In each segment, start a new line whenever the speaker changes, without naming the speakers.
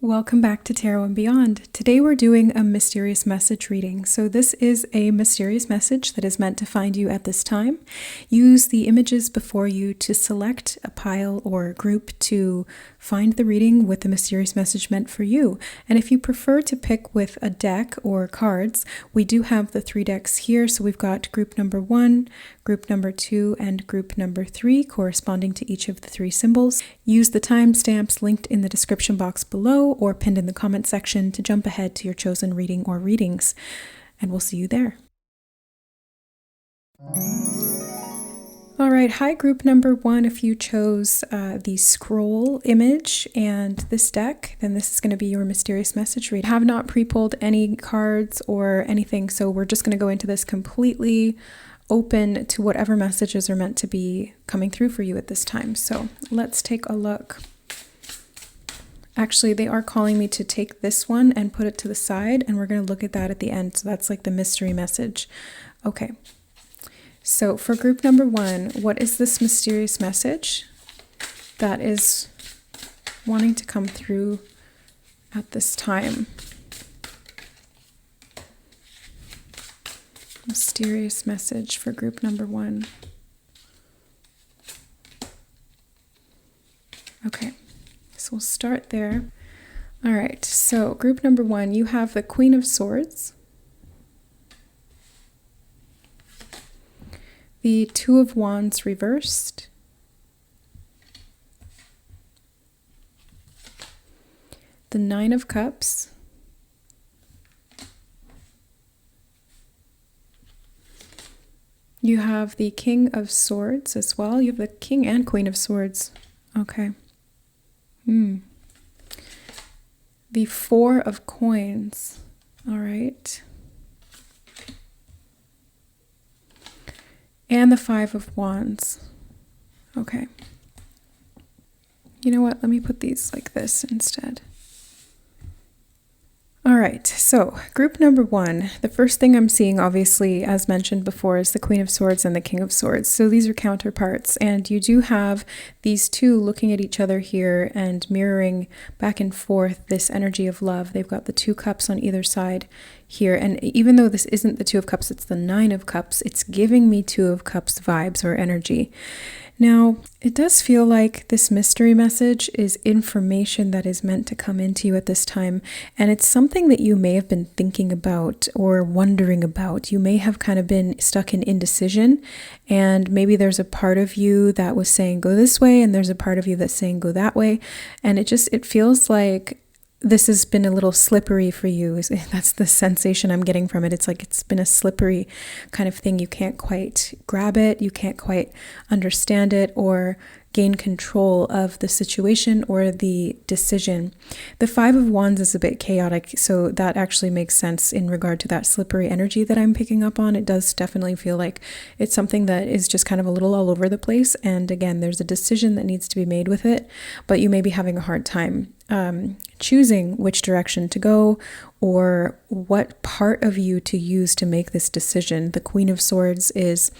Welcome back to Tarot and Beyond. Today we're doing a mysterious message reading. So this is a mysterious message that is meant to find you at this time. Use the images before you to select a pile or a group to find the reading with the mysterious message meant for you. And if you prefer to pick with a deck or cards, we do have the 3 decks here. So we've got group number 1, group number 2, and group number 3 corresponding to each of the 3 symbols. Use the timestamps linked in the description box below or pinned in the comment section to jump ahead to your chosen reading or readings. And we'll see you there. All right, hi group number 1. If you chose the scroll image and this deck, then this is going to be your mysterious message read. I have not pre-pulled any cards or anything, so we're just going to go into this completely open to whatever messages are meant to be coming through for you at this time. So let's take a look. Actually, they are calling me to take this one and put it to the side, and we're going to look at that at the end. So that's like the mystery message. Okay. So for group number 1, what is this mysterious message that is wanting to come through at this time? Mysterious message for group number 1. Okay, so we'll start there. All right, so group number 1, you have the Queen of Swords, the 2 of Wands reversed, the 9 of Cups, you have the King of Swords as well. You have the King and Queen of Swords. Okay. The 4 of Coins. All right. And the 5 of Wands. Okay. You know what? Let me put these like this instead. All right, so group number 1, the first thing I'm seeing, obviously, as mentioned before, is the Queen of Swords and the King of Swords. So these are counterparts, and you do have these two looking at each other here and mirroring back and forth this energy of love. They've got the 2 cups on either side here, and even though this isn't the 2 of Cups, it's the 9 of Cups, it's giving me 2 of Cups vibes or energy. Now, it does feel like this mystery message is information that is meant to come into you at this time, and it's something that you may have been thinking about or wondering about. You may have kind of been stuck in indecision, and maybe there's a part of you that was saying go this way, and there's a part of you that's saying go that way, and it feels like this has been a little slippery for you. That's the sensation I'm getting from it. It's like it's been a slippery kind of thing. You can't quite grab it. You can't quite understand it or gain control of the situation or the decision. The 5 of Wands is a bit chaotic, so that actually makes sense in regard to that slippery energy that I'm picking up on. It does definitely feel like it's something that is just kind of a little all over the place. And again, there's a decision that needs to be made with it, but you may be having a hard time choosing which direction to go or what part of you to use to make this decision. The Queen of Swords is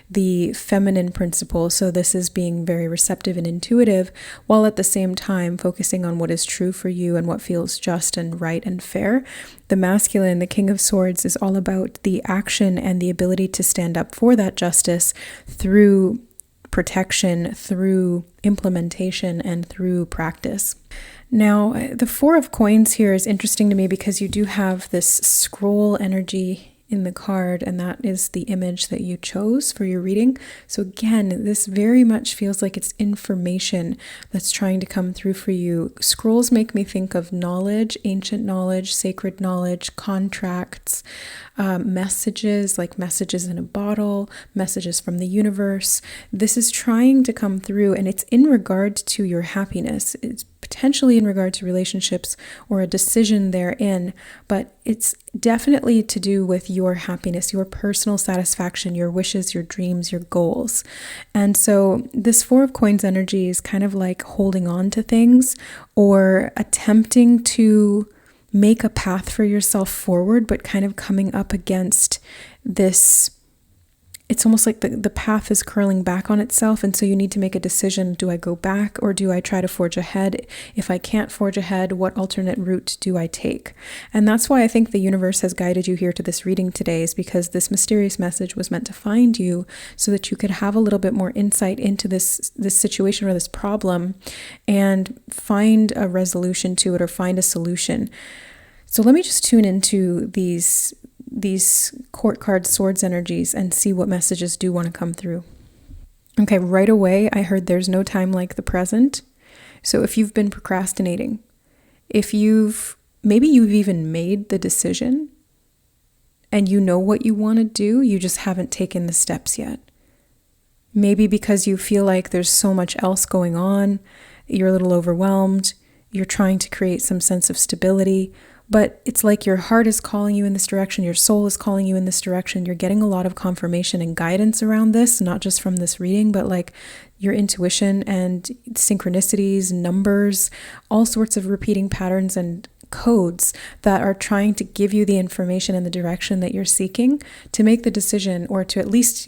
the feminine principle, so this is being very receptive and intuitive, while at the same time focusing on what is true for you and what feels just and right and fair. The masculine, the King of Swords, is all about the action and the ability to stand up for that justice through protection, through implementation, and through practice. Now, the 4 of Coins here is interesting to me because you do have this scroll energy in the card, and that is the image that you chose for your reading. So again, this very much feels like it's information that's trying to come through for you. Scrolls make me think of knowledge, ancient knowledge, sacred knowledge, contracts, messages, like messages in a bottle, messages from the universe. This is trying to come through, and it's in regard to your happiness. It's potentially in regard to relationships or a decision therein, but it's definitely to do with your happiness, your personal satisfaction, your wishes, your dreams, your goals. And so this 4 of Coins energy is kind of like holding on to things or attempting to make a path for yourself forward, but kind of coming up against this it's almost like the path is curling back on itself. And so you need to make a decision. Do I go back or do I try to forge ahead? If I can't forge ahead, what alternate route do I take? And that's why I think the universe has guided you here to this reading today, is because this mysterious message was meant to find you so that you could have a little bit more insight into this situation or this problem and find a resolution to it or find a solution. So let me just tune into these court card swords energies and see what messages do want to come through. Okay, right away I heard there's no time like the present. So if you've been procrastinating, maybe you've even made the decision and you know what you want to do, you just haven't taken the steps yet. Maybe because you feel like there's so much else going on, you're a little overwhelmed, you're trying to create some sense of stability, but it's like your heart is calling you in this direction, your soul is calling you in this direction. You're getting a lot of confirmation and guidance around this, not just from this reading, but like your intuition and synchronicities, numbers, all sorts of repeating patterns and codes that are trying to give you the information in the direction that you're seeking to make the decision, or to at least,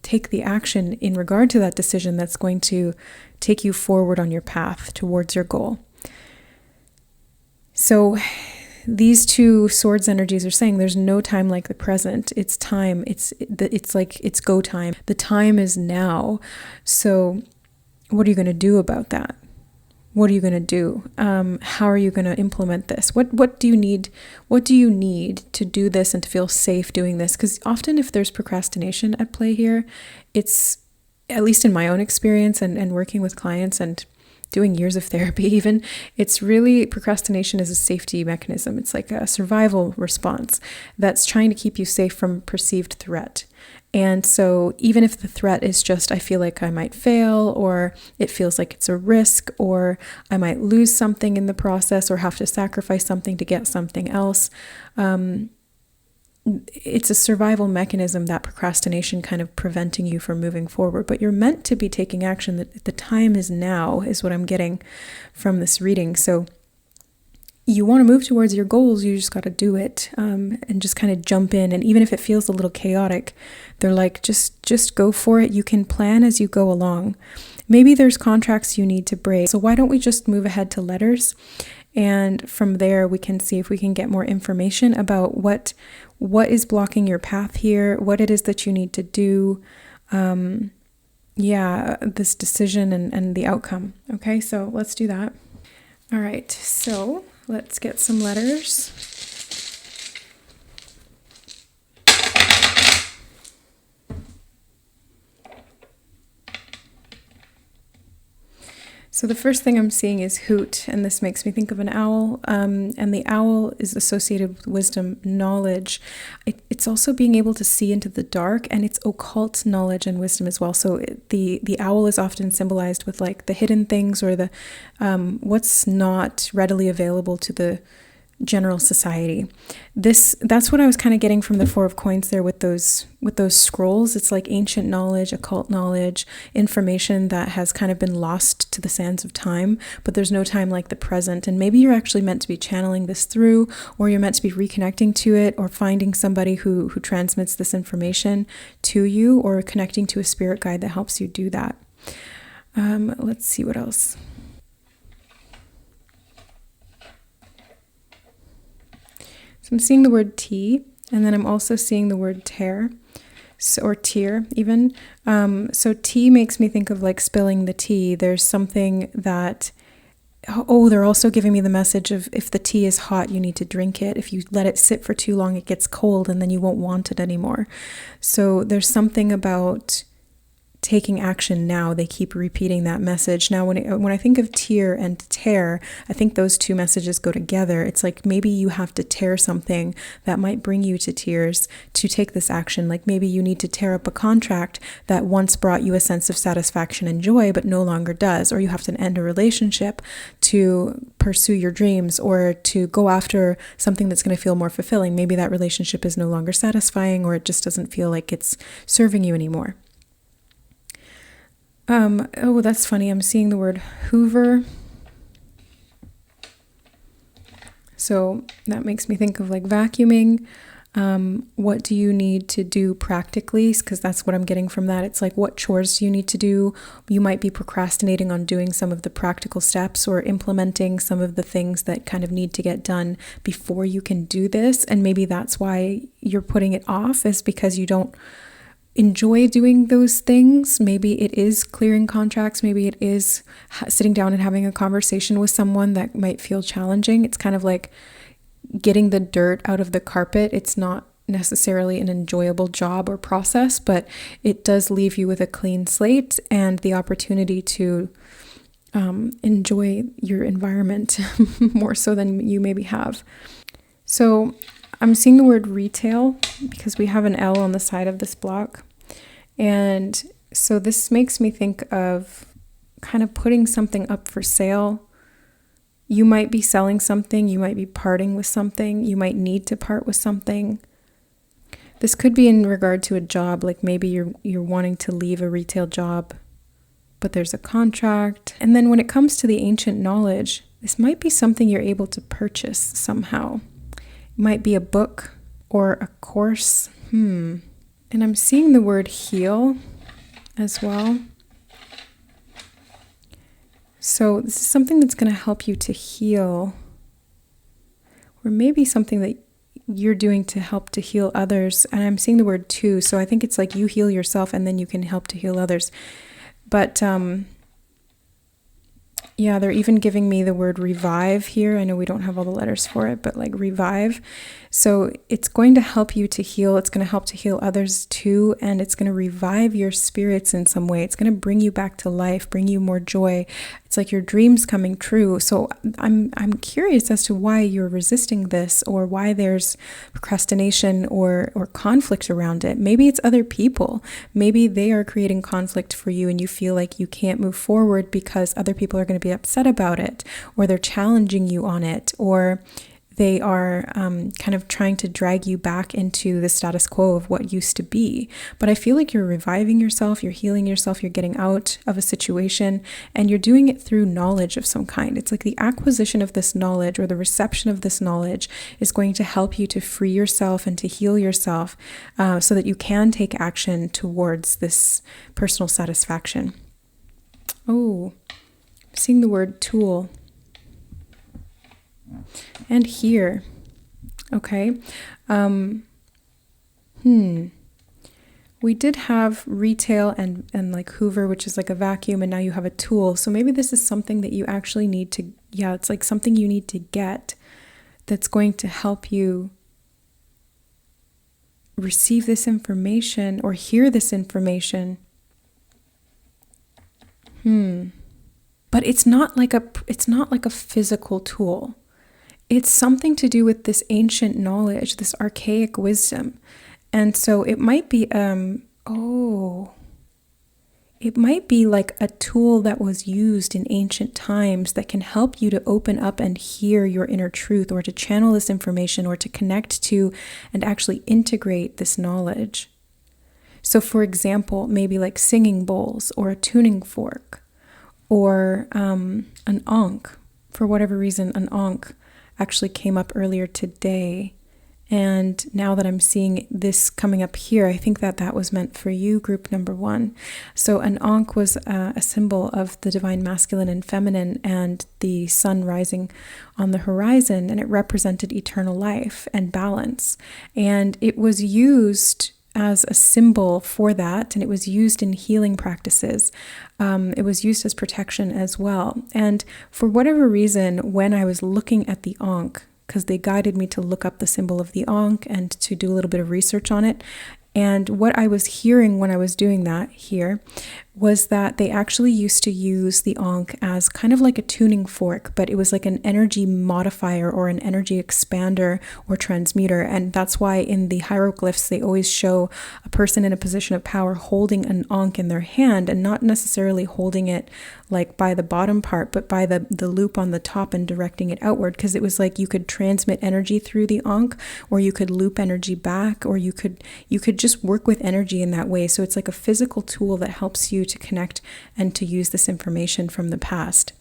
take the action in regard to that decision that's going to take you forward on your path towards your goal. So these two swords energies are saying there's no time like the present. It's time. It's like it's go time. The time is now. So what are you going to do about that? What are you going to do? How are you going to implement this? What do you need? What do you need to do this and to feel safe doing this? Because often if there's procrastination at play here, it's, at least in my own experience and working with clients and doing years of therapy even, it's really, procrastination is a safety mechanism. It's like a survival response that's trying to keep you safe from perceived threat. And so even if the threat is just, I feel like I might fail, or it feels like it's a risk, or I might lose something in the process or have to sacrifice something to get something else, it's a survival mechanism, that procrastination kind of preventing you from moving forward. But you're meant to be taking action. That the time is now is what I'm getting from this reading. So you want to move towards your goals, you just got to do it, and just kind of jump in. And even if it feels a little chaotic, they're like, just go for it. You can plan as you go along. Maybe there's contracts you need to break. So why don't we just move ahead to letters? And from there, we can see if we can get more information about what is blocking your path here, what it is that you need to do, this decision and the outcome. Okay, so let's do that. All right, so let's get some letters. So the first thing I'm seeing is hoot, and this makes me think of an owl, and the owl is associated with wisdom, knowledge. It's also being able to see into the dark, and it's occult knowledge and wisdom as well. So the owl is often symbolized with like the hidden things, or the what's not readily available to the general society. That's what I was kind of getting from the Four of Coins there with those scrolls. It's like ancient knowledge, occult knowledge, information that has kind of been lost to the sands of time, but there's no time like the present. And maybe you're actually meant to be channeling this through, or you're meant to be reconnecting to it, or finding somebody who transmits this information to you, or connecting to a spirit guide that helps you do that. Let's see what else. So I'm seeing the word tea, and then I'm also seeing the word tear, or tear even. So tea makes me think of like spilling the tea. There's something that, they're also giving me the message of, if the tea is hot, you need to drink it. If you let it sit for too long, it gets cold, and then you won't want it anymore. So there's something about taking action now. They keep repeating that message. Now, when I think of tear and tear, I think those two messages go together. It's like maybe you have to tear something that might bring you to tears to take this action. Like maybe you need to tear up a contract that once brought you a sense of satisfaction and joy, but no longer does. Or you have to end a relationship to pursue your dreams, or to go after something that's going to feel more fulfilling. Maybe that relationship is no longer satisfying, or it just doesn't feel like it's serving you anymore. That's funny. I'm seeing the word Hoover. So that makes me think of like vacuuming. What do you need to do practically? Because that's what I'm getting from that. It's like, what chores do you need to do? You might be procrastinating on doing some of the practical steps or implementing some of the things that kind of need to get done before you can do this. And maybe that's why you're putting it off, is because you don't enjoy doing those things. Maybe it is clearing contracts. Maybe it is sitting down and having a conversation with someone that might feel challenging. It's kind of like getting the dirt out of the carpet. It's not necessarily an enjoyable job or process, but it does leave you with a clean slate and the opportunity to enjoy your environment more so than you maybe have. So I'm seeing the word retail because we have an L on the side of this block. And so this makes me think of kind of putting something up for sale. You might be selling something, you might be parting with something, you might need to part with something. This could be in regard to a job, like maybe you're wanting to leave a retail job, but there's a contract. And then when it comes to the ancient knowledge, this might be something you're able to purchase somehow. It might be a book or a course. And I'm seeing the word heal as well. So this is something that's going to help you to heal, or maybe something that you're doing to help to heal others. And I'm seeing the word too. So I think it's like you heal yourself and then you can help to heal others. But yeah, they're even giving me the word revive here. I know we don't have all the letters for it, but like revive. So it's going to help you to heal. It's going to help to heal others too. And it's going to revive your spirits in some way. It's going to bring you back to life, bring you more joy. It's like your dreams coming true. So I'm curious as to why you're resisting this, or why there's procrastination or conflict around it. Maybe it's other people. Maybe they are creating conflict for you and you feel like you can't move forward because other people are going to be upset about it, or they're challenging you on it, or they are kind of trying to drag you back into the status quo of what used to be. But I feel like you're reviving yourself, you're healing yourself, you're getting out of a situation, and you're doing it through knowledge of some kind. It's like the acquisition of this knowledge, or the reception of this knowledge, is going to help you to free yourself and to heal yourself, so that you can take action towards this personal satisfaction. Oh, I'm seeing the word tool. And here, okay, we did have retail and like Hoover, which is like a vacuum, and now you have a tool. So maybe this is something that you actually need to, it's like something you need to get that's going to help you receive this information or hear this information. But it's not like a physical tool. It's something to do with this ancient knowledge, this archaic wisdom. And so it might be, it might be like a tool that was used in ancient times that can help you to open up and hear your inner truth, or to channel this information, or to connect to and actually integrate this knowledge. So for example, maybe like singing bowls, or a tuning fork, or an ankh. For whatever reason, an ankh actually came up earlier today. And now that I'm seeing this coming up here, I think that was meant for you, group number 1. So an ankh was a symbol of the divine masculine and feminine, and the sun rising on the horizon, and it represented eternal life and balance. And it was used as a symbol for that, and it was used in healing practices. It was used as protection as well. And for whatever reason, when I was looking at the ankh, because they guided me to look up the symbol of the ankh and to do a little bit of research on it, and what I was hearing when I was doing that here was that they actually used to use the ankh as kind of like a tuning fork, but it was like an energy modifier or an energy expander or transmuter. And that's why in the hieroglyphs, they always show a person in a position of power holding an ankh in their hand, and not necessarily holding it like by the bottom part, but by the loop on the top and directing it outward, because it was like you could transmit energy through the ankh, or you could loop energy back, or you could just work with energy in that way. So it's like a physical tool that helps you to connect and to use this information from the past.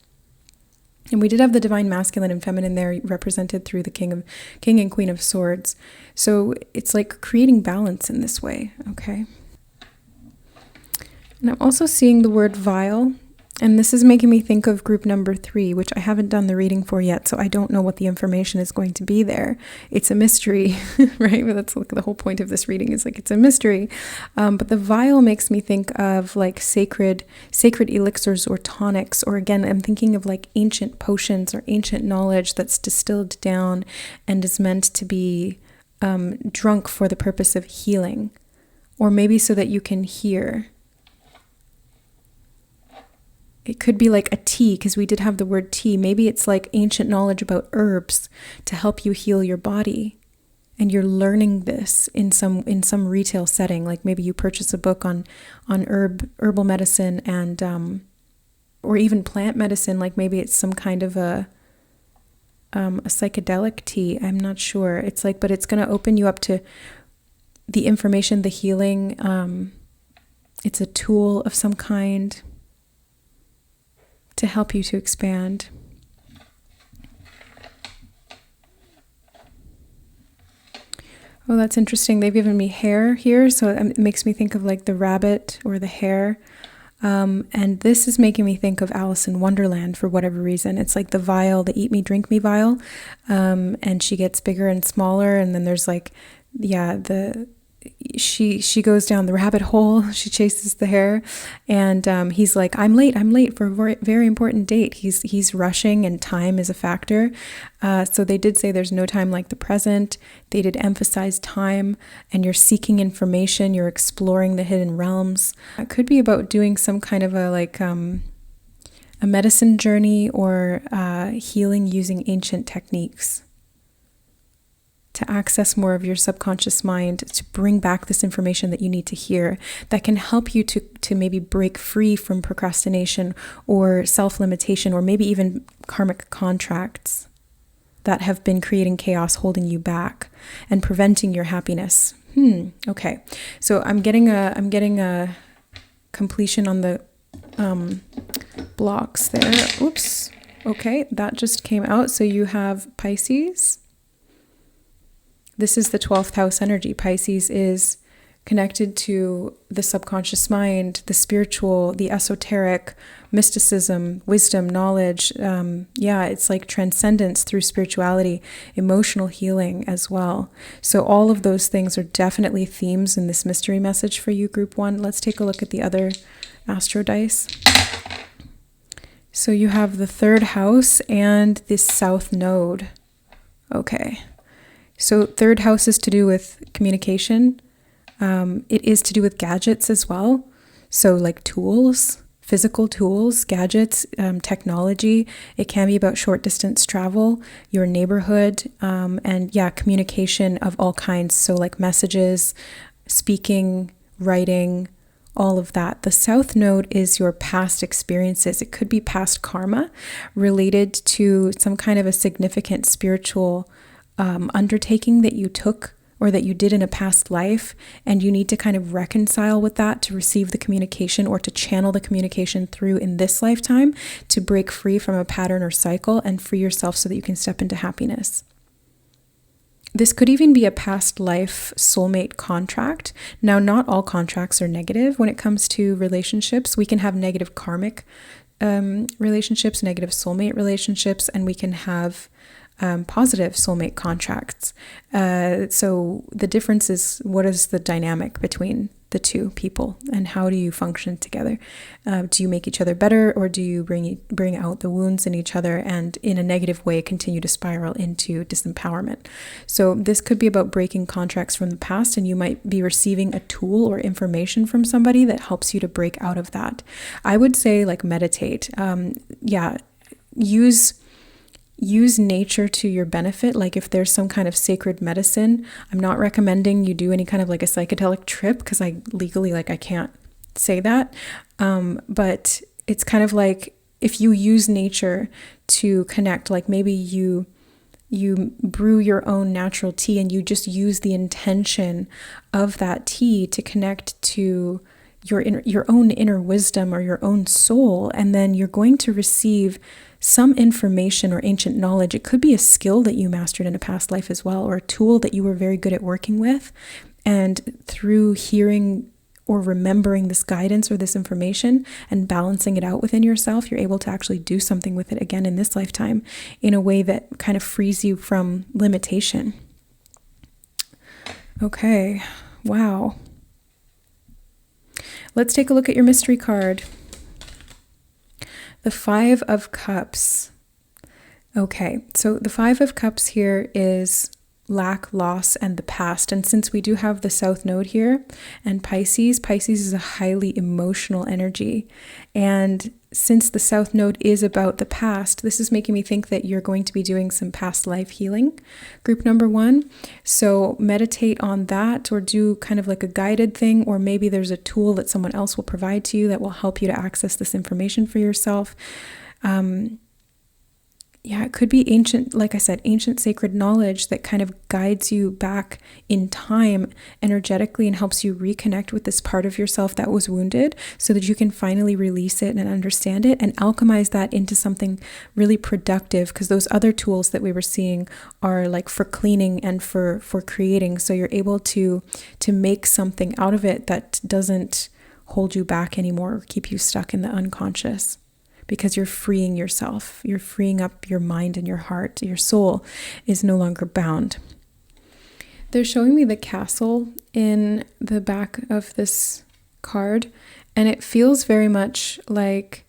And we did have the divine masculine and feminine there represented through the king and queen of swords. So it's like creating balance in this way, okay? And I'm also seeing the word vile, and this is making me think of group number 3, which I haven't done the reading for yet, so I don't know what the information is going to be there. It's a mystery, right? But that's like the whole point of this reading is like it's a mystery. But the vial makes me think of like sacred elixirs or tonics, or again, I'm thinking of like ancient potions or ancient knowledge that's distilled down and is meant to be drunk for the purpose of healing, or maybe so that you can hear. It could be like a tea, because we did have the word tea. Maybe it's like ancient knowledge about herbs to help you heal your body. And you're learning this in some retail setting. Like maybe you purchase a book on herbal medicine and or even plant medicine. Like maybe it's some kind of a psychedelic tea. I'm not sure. It's like, but it's going to open you up to the information, the healing. It's a tool of some kind to help you to expand. Oh, that's interesting. They've given me hare here, so it makes me think of like the rabbit or the hare. And this is making me think of Alice in Wonderland for whatever reason. It's like the vial, the eat me, drink me vial. And she gets bigger and smaller, and then there's like, she goes down the rabbit hole. She chases the hare, and he's like, I'm late for a very, very important date. He's rushing, and time is a factor. So they did say there's no time like the present. They did emphasize time, and you're seeking information. You're exploring the hidden realms. It could be about doing some kind of a medicine journey or healing using ancient techniques, to access more of your subconscious mind, to bring back this information that you need to hear, that can help you to maybe break free from procrastination or self-limitation, or maybe even karmic contracts that have been creating chaos, holding you back and preventing your happiness. Okay. So I'm getting a completion on the blocks there. Oops. Okay, that just came out. So you have Pisces. This is the 12th house energy. Pisces is connected to the subconscious mind, the spiritual, the esoteric, mysticism, wisdom, knowledge. It's like transcendence through spirituality, emotional healing as well. So all of those things are definitely themes in this mystery message for you, group 1. Let's take a look at the other astro dice. So you have the 3rd house and the south node. Okay. So 3rd house is to do with communication. It is to do with gadgets as well. So like tools, physical tools, gadgets, technology. It can be about short distance travel, your neighborhood, and communication of all kinds. So like messages, speaking, writing, all of that. The south node is your past experiences. It could be past karma related to some kind of a significant spiritual undertaking that you took or that you did in a past life, and you need to kind of reconcile with that to receive the communication or to channel the communication through in this lifetime to break free from a pattern or cycle and free yourself so that you can step into happiness. This could even be a past life soulmate contract. Now, not all contracts are negative when it comes to relationships. We can have negative karmic relationships, negative soulmate relationships, and we can have positive soulmate contracts. So the difference is, what is the dynamic between the two people, and how do you function together? Do you make each other better, or do you bring out the wounds in each other and in a negative way continue to spiral into disempowerment? So this could be about breaking contracts from the past, and you might be receiving a tool or information from somebody that helps you to break out of that. I would say like meditate. Use nature to your benefit. Like if there's some kind of sacred medicine, I'm not recommending you do any kind of like a psychedelic trip, because I legally, I can't say that. But it's kind of like if you use nature to connect, like maybe you brew your own natural tea and you just use the intention of that tea to connect to your own inner wisdom or your own soul, and then you're going to receive some information or ancient knowledge. It could be a skill that you mastered in a past life as well, or a tool that you were very good at working with. And through hearing or remembering this guidance or this information and balancing it out within yourself, you're able to actually do something with it again in this lifetime in a way that kind of frees you from limitation. Okay, wow. Let's take a look at your mystery card. The Five of Cups. Okay, so the Five of Cups here is lack, loss, and the past. And since we do have the South Node here and Pisces is a highly emotional energy. And since the South Node is about the past, this is making me think that you're going to be doing some past life healing, group number 1. So meditate on that, or do kind of like a guided thing, or maybe there's a tool that someone else will provide to you that will help you to access this information for yourself. Yeah, it could be ancient, like I said, ancient sacred knowledge that kind of guides you back in time energetically and helps you reconnect with this part of yourself that was wounded, so that you can finally release it and understand it and alchemize that into something really productive, because those other tools that we were seeing are like for cleaning and for creating. So you're able to make something out of it that doesn't hold you back anymore or keep you stuck in the unconscious. Because you're freeing yourself, you're freeing up your mind and your heart. Your soul is no longer bound. They're showing me the castle in the back of this card, and it feels very much like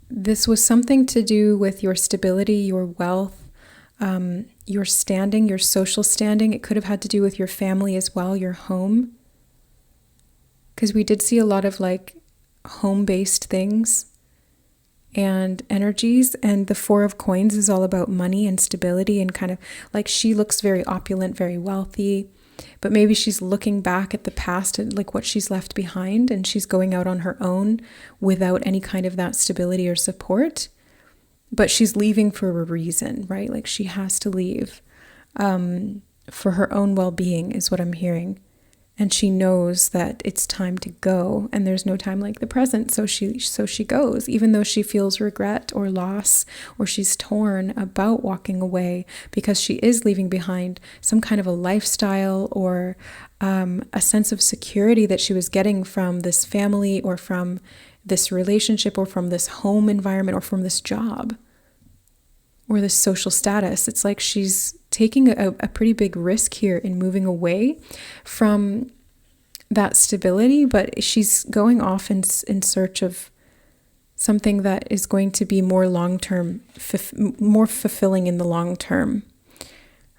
this was something to do with your stability, your wealth, your standing, your social standing. It could have had to do with your family as well, your home. Because we did see a lot of like home-based things and energies, and the Four of Coins is all about money and stability, and kind of like she looks very opulent, very wealthy, but maybe she's looking back at the past and like what she's left behind, and she's going out on her own without any kind of that stability or support, but she's leaving for a reason, right? Like she has to leave for her own well-being is what I'm hearing. And she knows that it's time to go, and there's no time like the present. So she goes, even though she feels regret or loss, or she's torn about walking away, because she is leaving behind some kind of a lifestyle or a sense of security that she was getting from this family or from this relationship or from this home environment or from this job or this social status. It's like she's taking a pretty big risk here in moving away from that stability, but she's going off in search of something that is going to be more long-term, more fulfilling in the long term.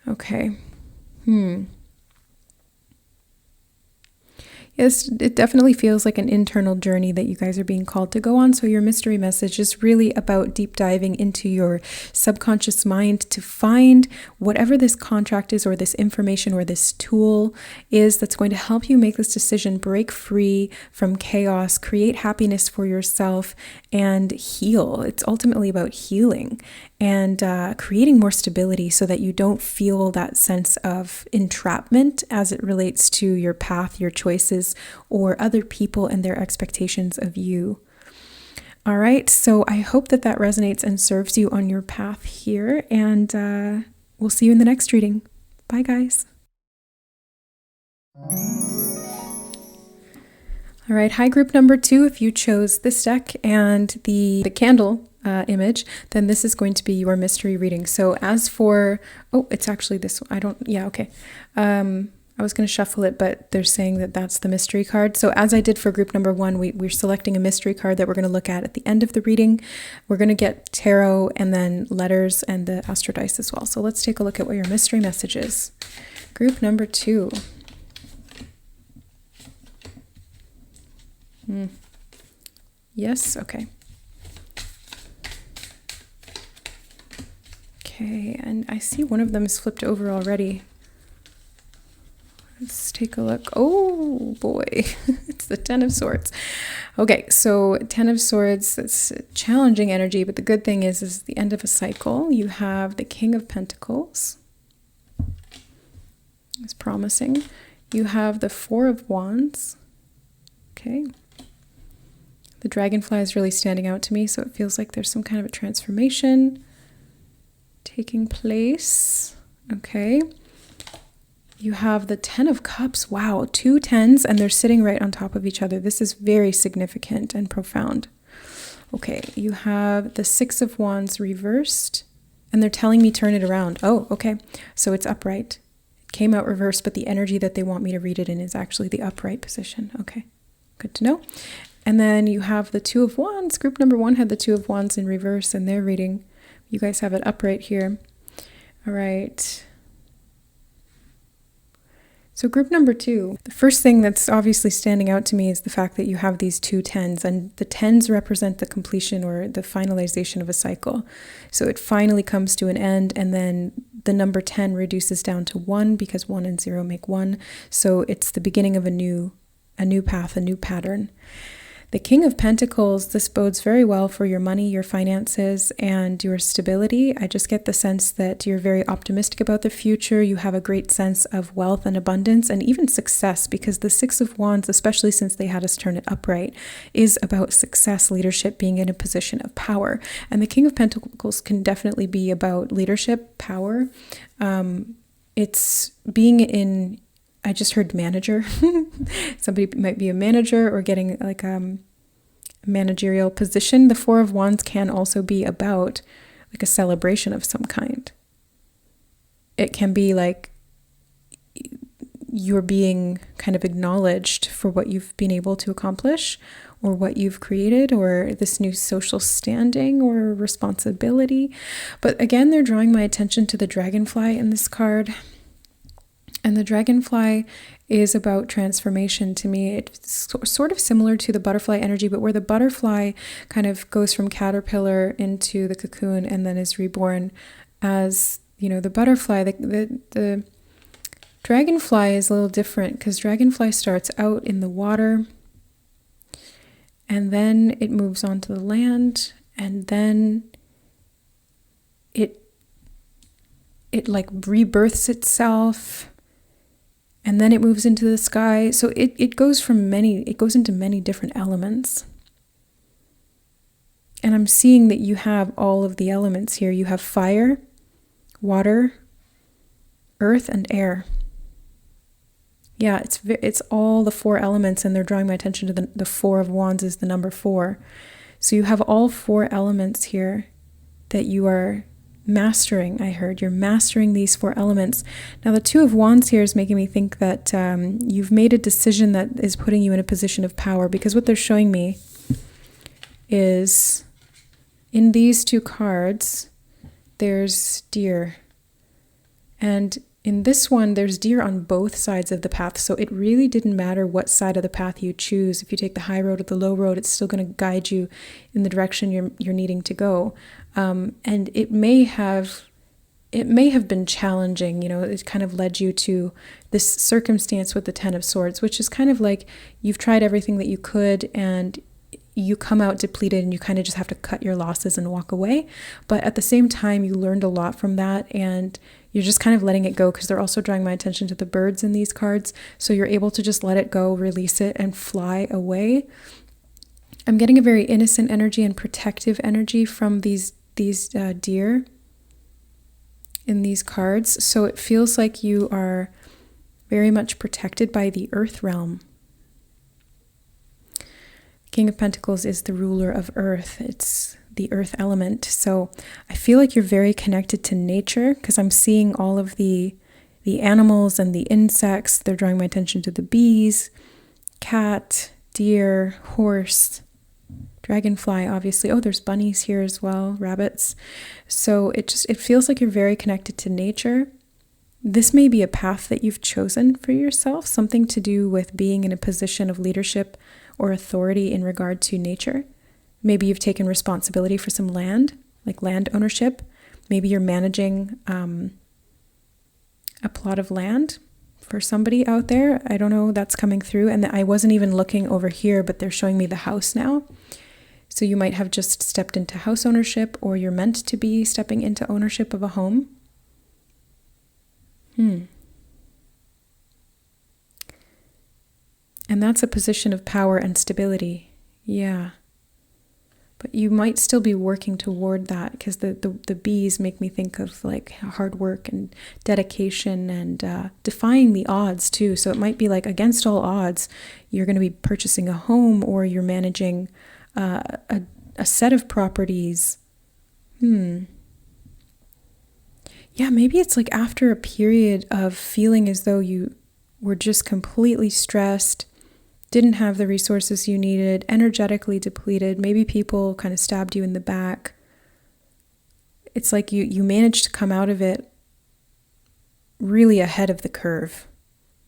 Okay. Yes, it definitely feels like an internal journey that you guys are being called to go on. So your mystery message is really about deep diving into your subconscious mind to find whatever this contract is, or this information, or this tool is that's going to help you make this decision, break free from chaos, create happiness for yourself, and heal. It's ultimately about healing and creating more stability so that you don't feel that sense of entrapment as it relates to your path, your choices, or other people and their expectations of you. All right, so I hope that resonates and serves you on your path here, and we'll see you in the next reading. Bye, guys. All right, hi group number 2. If you chose this deck and the candle image, then this is going to be your mystery reading. So as for, it's actually this one. I was going to shuffle it, but they're saying that that's the mystery card. So as I did for group number 1, we're selecting a mystery card that we're going to look at the end of the reading. We're going to get tarot and then letters and the astro dice as well. So let's take a look at what your mystery message is. Group number 2. Yes, okay. Okay, and I see one of them is flipped over already. Let's take a look. Oh boy, it's the Ten of Swords. Okay, so Ten of Swords, it's challenging energy, but the good thing is the end of a cycle. You have the King of Pentacles. It's promising. You have the Four of Wands. Okay. The dragonfly is really standing out to me, so it feels like there's some kind of a transformation taking place. Okay. You have the 10 of Cups. Wow, 2 10s, and they're sitting right on top of each other. This is very significant and profound. Okay, you have the 6 of Wands reversed, and they're telling me turn it around. Oh, okay. So it's upright. It came out reversed, but the energy that they want me to read it in is actually the upright position. Okay, good to know. And then you have the 2 of Wands. Group number 1 had the 2 of Wands in reverse, and they're reading. You guys have it upright here. All right. So group number 2, the first thing that's obviously standing out to me is the fact that you have these 2 10s, and the 10s represent the completion or the finalization of a cycle. So it finally comes to an end, and then the number 10 reduces down to 1 because 1 and 0 make 1. So it's the beginning of a new path, a new pattern. The King of Pentacles, this bodes very well for your money, your finances, and your stability. I just get the sense that you're very optimistic about the future. You have a great sense of wealth and abundance and even success, because the 6 of Wands, especially since they had us turn it upright, is about success, leadership, being in a position of power. And the King of Pentacles can definitely be about leadership, power. It's being in... I just heard manager. Somebody might be a manager or getting like a managerial position. The 4 of Wands can also be about like a celebration of some kind. It can be like you're being kind of acknowledged for what you've been able to accomplish or what you've created or this new social standing or responsibility. But again, they're drawing my attention to the dragonfly in this card. And the dragonfly is about transformation to me. It's sort of similar to the butterfly energy, but where the butterfly kind of goes from caterpillar into the cocoon and then is reborn as, you know, the butterfly. The dragonfly is a little different because dragonfly starts out in the water and then it moves onto the land, and then it like rebirths itself. And then it moves into the sky. So it goes into many different elements. And I'm seeing that you have all of the elements here. You have fire, water, earth, and air. Yeah, it's all the 4 elements, and they're drawing my attention to the 4 of Wands is the number 4. So you have all 4 elements here that you are mastering. I heard you're mastering these 4 elements. Now the 2 of Wands here is making me think that you've made a decision that is putting you in a position of power, because what they're showing me is in these 2 cards there's deer, and in this one there's deer on both sides of the path. So it really didn't matter what side of the path you choose. If you take the high road or the low road, it's still going to guide you in the direction you're needing to go. And it may have been challenging, you know. It kind of led you to this circumstance with the 10 of Swords, which is kind of like you've tried everything that you could and you come out depleted and you kind of just have to cut your losses and walk away. But at the same time, you learned a lot from that and you're just kind of letting it go, because they're also drawing my attention to the birds in these cards. So you're able to just let it go, release it, and fly away. I'm getting a very innocent energy and protective energy from these deer in these cards. So it feels like you are very much protected by the earth realm. King of Pentacles is the ruler of earth. It's the earth element. So I feel like you're very connected to nature, because I'm seeing all of the animals and the insects. They're drawing my attention to the bees, cat, deer, horse, dragonfly, obviously. Oh, there's bunnies here as well, rabbits. So it feels like you're very connected to nature. This may be a path that you've chosen for yourself, something to do with being in a position of leadership or authority in regard to nature. Maybe you've taken responsibility for some land, like land ownership. Maybe you're managing a plot of land for somebody out there. I don't know, that's coming through. And I wasn't even looking over here, but they're showing me the house now. So you might have just stepped into house ownership, or you're meant to be stepping into ownership of a home. And that's a position of power and stability. Yeah. but you might still be working toward that, because the bees make me think of like hard work and dedication and defying the odds too. So it might be like against all odds, you're going to be purchasing a home, or you're managing a set of properties. Yeah, maybe it's like after a period of feeling as though you were just completely stressed, didn't have the resources you needed, energetically depleted. Maybe people kind of stabbed you in the back. It's like you managed to come out of it really ahead of the curve,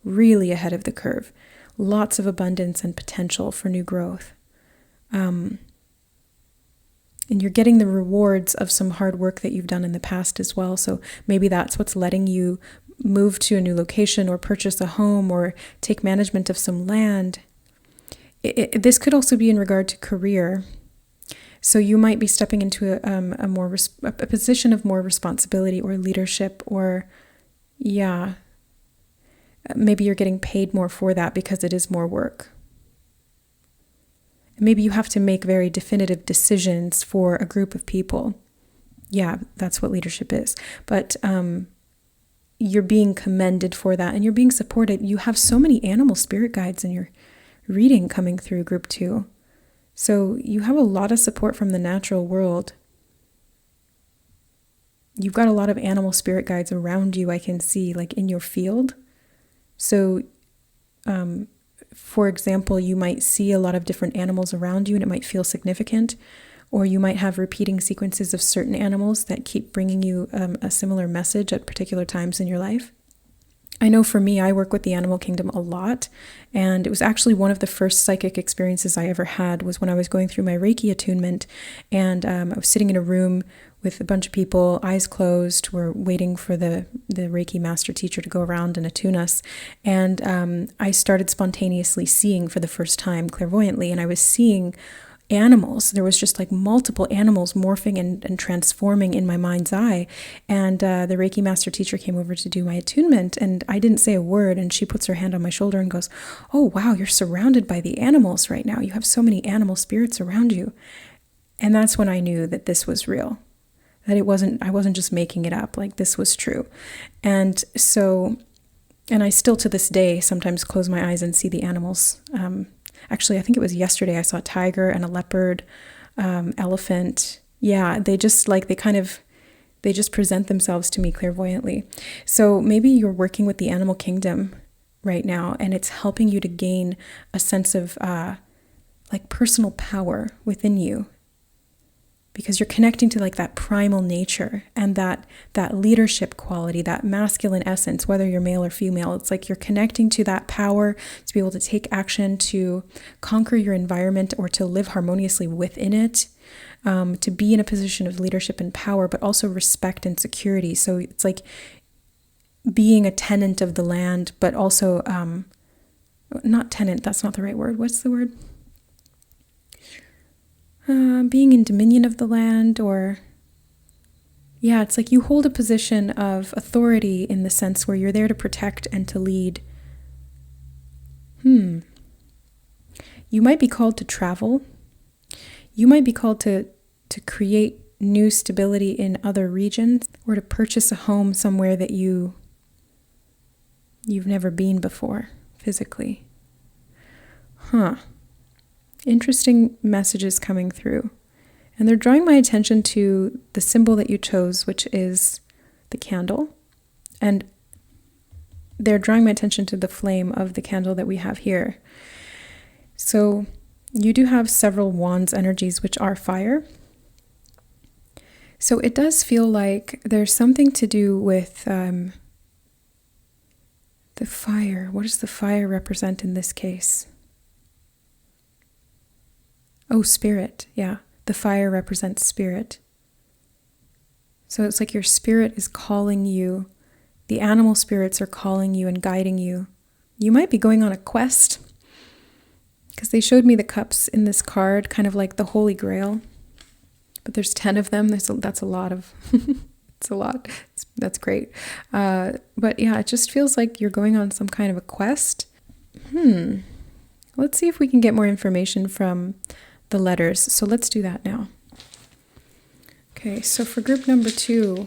really ahead of the curve. Lots of abundance and potential for new growth. And you're getting the rewards of some hard work that you've done in the past as well. So maybe that's what's letting you move to a new location, or purchase a home, or take management of some land. This could also be in regard to career. So you might be stepping into a position of more responsibility or leadership, or maybe you're getting paid more for that because it is more work. Maybe you have to make very definitive decisions for a group of people. Yeah, that's what leadership is. But you're being commended for that, and you're being supported. You have so many animal spirit guides in your reading coming through group 2. So you have a lot of support from the natural world. You've got a lot of animal spirit guides around you, I can see, like in your field. So, for example, you might see a lot of different animals around you, and it might feel significant. Or you might have repeating sequences of certain animals that keep bringing you a similar message at particular times in your life. I know for me, I work with the animal kingdom a lot, and it was actually one of the first psychic experiences I ever had was when I was going through my Reiki attunement, and I was sitting in a room with a bunch of people, eyes closed. We're waiting for the Reiki master teacher to go around and attune us, and I started spontaneously seeing for the first time clairvoyantly, and I was seeing animals. There was just like multiple animals morphing and transforming in my mind's eye. And the Reiki master teacher came over to do my attunement, and I didn't say a word, and she puts her hand on my shoulder and goes, "Oh, wow, you're surrounded by the animals right now. You have so many animal spirits around you." And that's when I knew that this was real, that I wasn't just making it up, like this was true. And so, and I still to this day sometimes close my eyes and see the animals. Actually, I think it was yesterday I saw a tiger and a leopard, elephant. Yeah, they just present themselves to me clairvoyantly. So maybe you're working with the animal kingdom right now, and it's helping you to gain a sense of like personal power within you, because you're connecting to like that primal nature and that leadership quality, that masculine essence, whether you're male or female. It's like you're connecting to that power to be able to take action, to conquer your environment, or to live harmoniously within it, to be in a position of leadership and power, but also respect and security. So it's like being a tenant of the land, but also not tenant, that's not the right word. What's the word? Being in dominion of the land, or it's like you hold a position of authority in the sense where you're there to protect and to lead. You might be called to travel. You might be called to create new stability in other regions, or to purchase a home somewhere that you've never been before physically. Interesting messages coming through. And they're drawing my attention to the symbol that you chose, which is the candle. And they're drawing my attention to the flame of the candle that we have here. So you do have several wands energies, which are fire. So it does feel like there's something to do with the fire. What does the fire represent in this case? Oh, spirit. Yeah. The fire represents spirit. So it's like your spirit is calling you. The animal spirits are calling you and guiding you. You might be going on a quest, because they showed me the cups in this card, kind of like the Holy Grail. But there's 10 of them. That's a lot of, it's a lot. That's great. But yeah, it just feels like you're going on some kind of a quest. Let's see if we can get more information from the letters. So let's do that now. Okay, so for group number 2,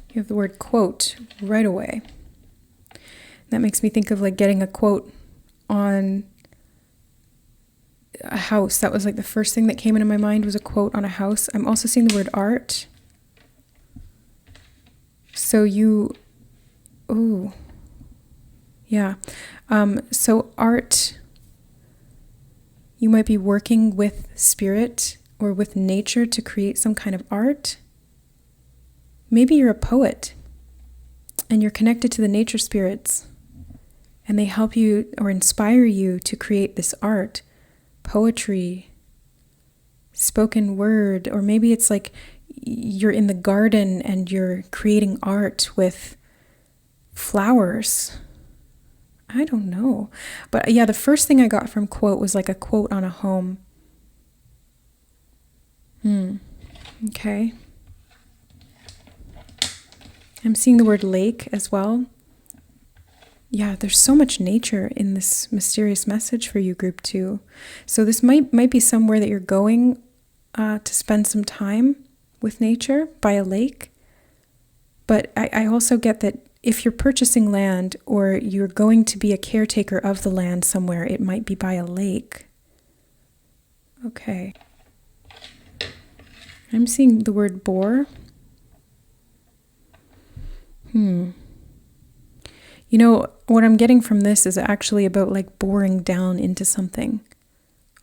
you have the word quote right away. That makes me think of like getting a quote on a house. That was like the first thing that came into my mind, was a quote on a house. I'm also seeing the word art. So so art, you might be working with spirit or with nature to create some kind of art. Maybe you're a poet and you're connected to the nature spirits and they help you or inspire you to create this art, poetry, spoken word, or maybe it's like you're in the garden and you're creating art with flowers. I don't know. But yeah, the first thing I got from quote was like a quote on a home. Okay. I'm seeing the word lake as well. Yeah, there's so much nature in this mysterious message for you, group 2. So this might be somewhere that you're going to spend some time with nature by a lake. But I also get that if you're purchasing land or you're going to be a caretaker of the land somewhere, it might be by a lake. Okay. I'm seeing the word bore. You know, what I'm getting from this is actually about like boring down into something,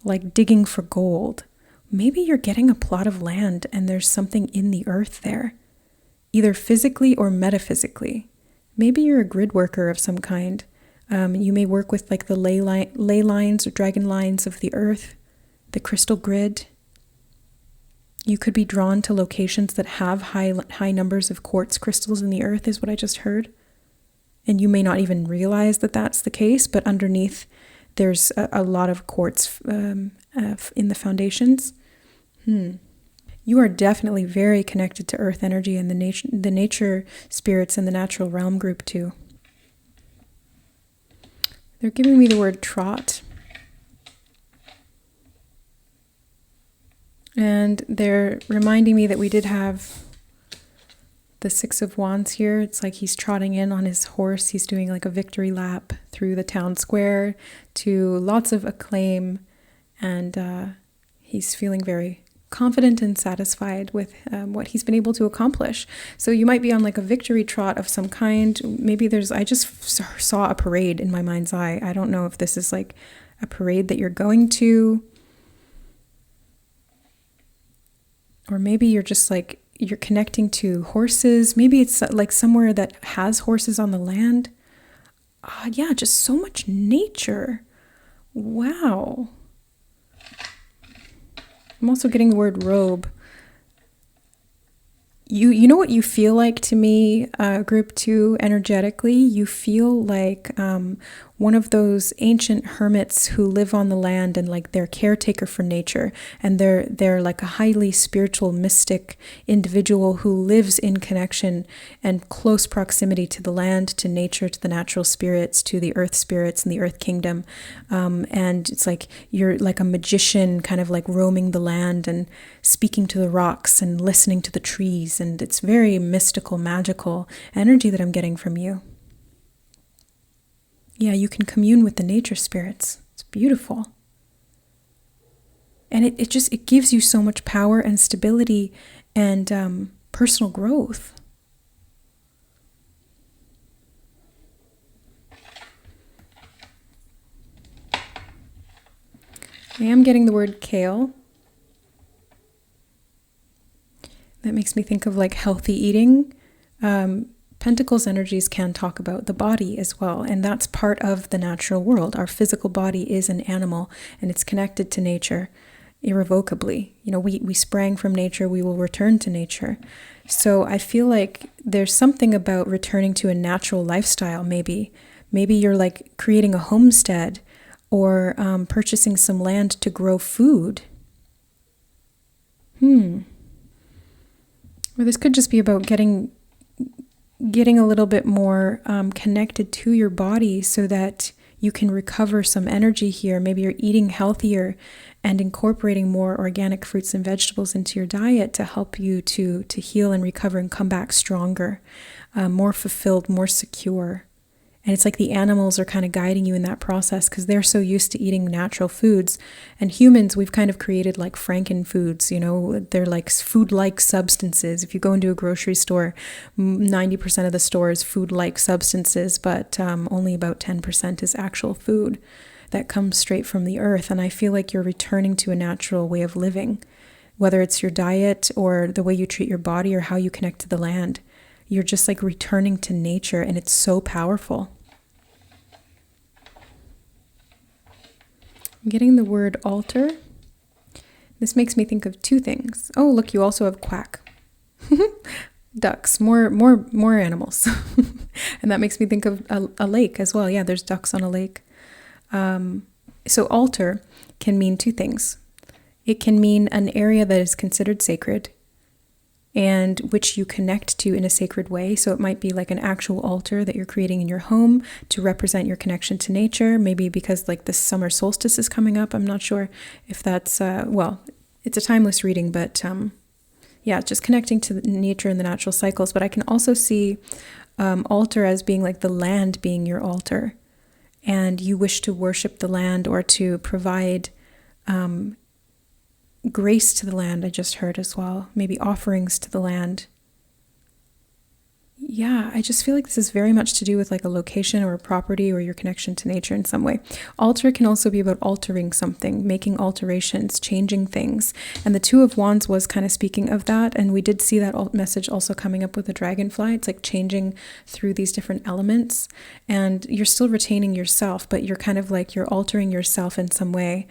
like digging for gold. Maybe you're getting a plot of land and there's something in the earth there, either physically or metaphysically. Maybe you're a grid worker of some kind. You may work with like the ley lines or dragon lines of the earth, the crystal grid. You could be drawn to locations that have high numbers of quartz crystals in the earth, is what I just heard. And you may not even realize that that's the case, but underneath there's a lot of quartz in the foundations. You are definitely very connected to earth energy and the nature spirits and the natural realm, group 2. They're giving me the word trot. And they're reminding me that we did have the 6 of Wands here. It's like he's trotting in on his horse. He's doing like a victory lap through the town square to lots of acclaim. And he's feeling very confident and satisfied with what he's been able to accomplish. So you might be on like a victory trot of some kind. Maybe I just saw a parade in my mind's eye. I don't know if this is like a parade that you're going to, or maybe you're just like, you're connecting to horses. Maybe it's like somewhere that has horses on the land. Yeah, just so much nature. Wow. I'm also getting the word robe. You know what you feel like to me, group 2, energetically? You feel like one of those ancient hermits who live on the land and like they're caretaker for nature, and they're like a highly spiritual, mystic individual who lives in connection and close proximity to the land, to nature, to the natural spirits, to the earth spirits and the earth kingdom. And it's like you're like a magician, kind of like roaming the land and speaking to the rocks and listening to the trees. And it's very mystical, magical energy that I'm getting from you. Yeah, you can commune with the nature spirits. It's beautiful. And it gives you so much power and stability and personal growth. I am getting the word kale. That makes me think of like healthy eating. Pentacles energies can talk about the body as well, and that's part of the natural world. Our physical body is an animal, and it's connected to nature irrevocably. You know, we sprang from nature, we will return to nature. So I feel like there's something about returning to a natural lifestyle, maybe. Maybe you're like creating a homestead or purchasing some land to grow food. Or this could just be about getting a little bit more connected to your body so that you can recover some energy here. Maybe you're eating healthier and incorporating more organic fruits and vegetables into your diet to help you to heal and recover and come back stronger, more fulfilled, more secure. And it's like the animals are kind of guiding you in that process because they're so used to eating natural foods. And humans, we've kind of created like Franken foods, you know, they're like food-like substances. If you go into a grocery store, 90% of the store is food-like substances, but only about 10% is actual food that comes straight from the earth. And I feel like you're returning to a natural way of living, whether it's your diet or the way you treat your body or how you connect to the land. You're just like returning to nature, and it's so powerful. I'm getting the word altar. This makes me think of two things. Oh, look, you also have quack. Ducks, more animals. And that makes me think of a lake as well. Yeah, there's ducks on a lake. So altar can mean two things. It can mean an area that is considered sacred and which you connect to in a sacred way. So it might be like an actual altar that you're creating in your home to represent your connection to nature. Maybe because like the summer solstice is coming up. I'm not sure if that's, it's a timeless reading, but just connecting to nature and the natural cycles. But I can also see altar as being like the land being your altar. And you wish to worship the land or to provide grace to the land, I just heard as well. Maybe offerings to the land. Yeah, I just feel like this is very much to do with like a location or a property or your connection to nature in some way. Altar can also be about altering something, making alterations, changing things. And the Two of Wands was kind of speaking of that. And we did see that message also coming up with the dragonfly. It's like changing through these different elements. And you're still retaining yourself, but you're kind of like you're altering yourself in some way.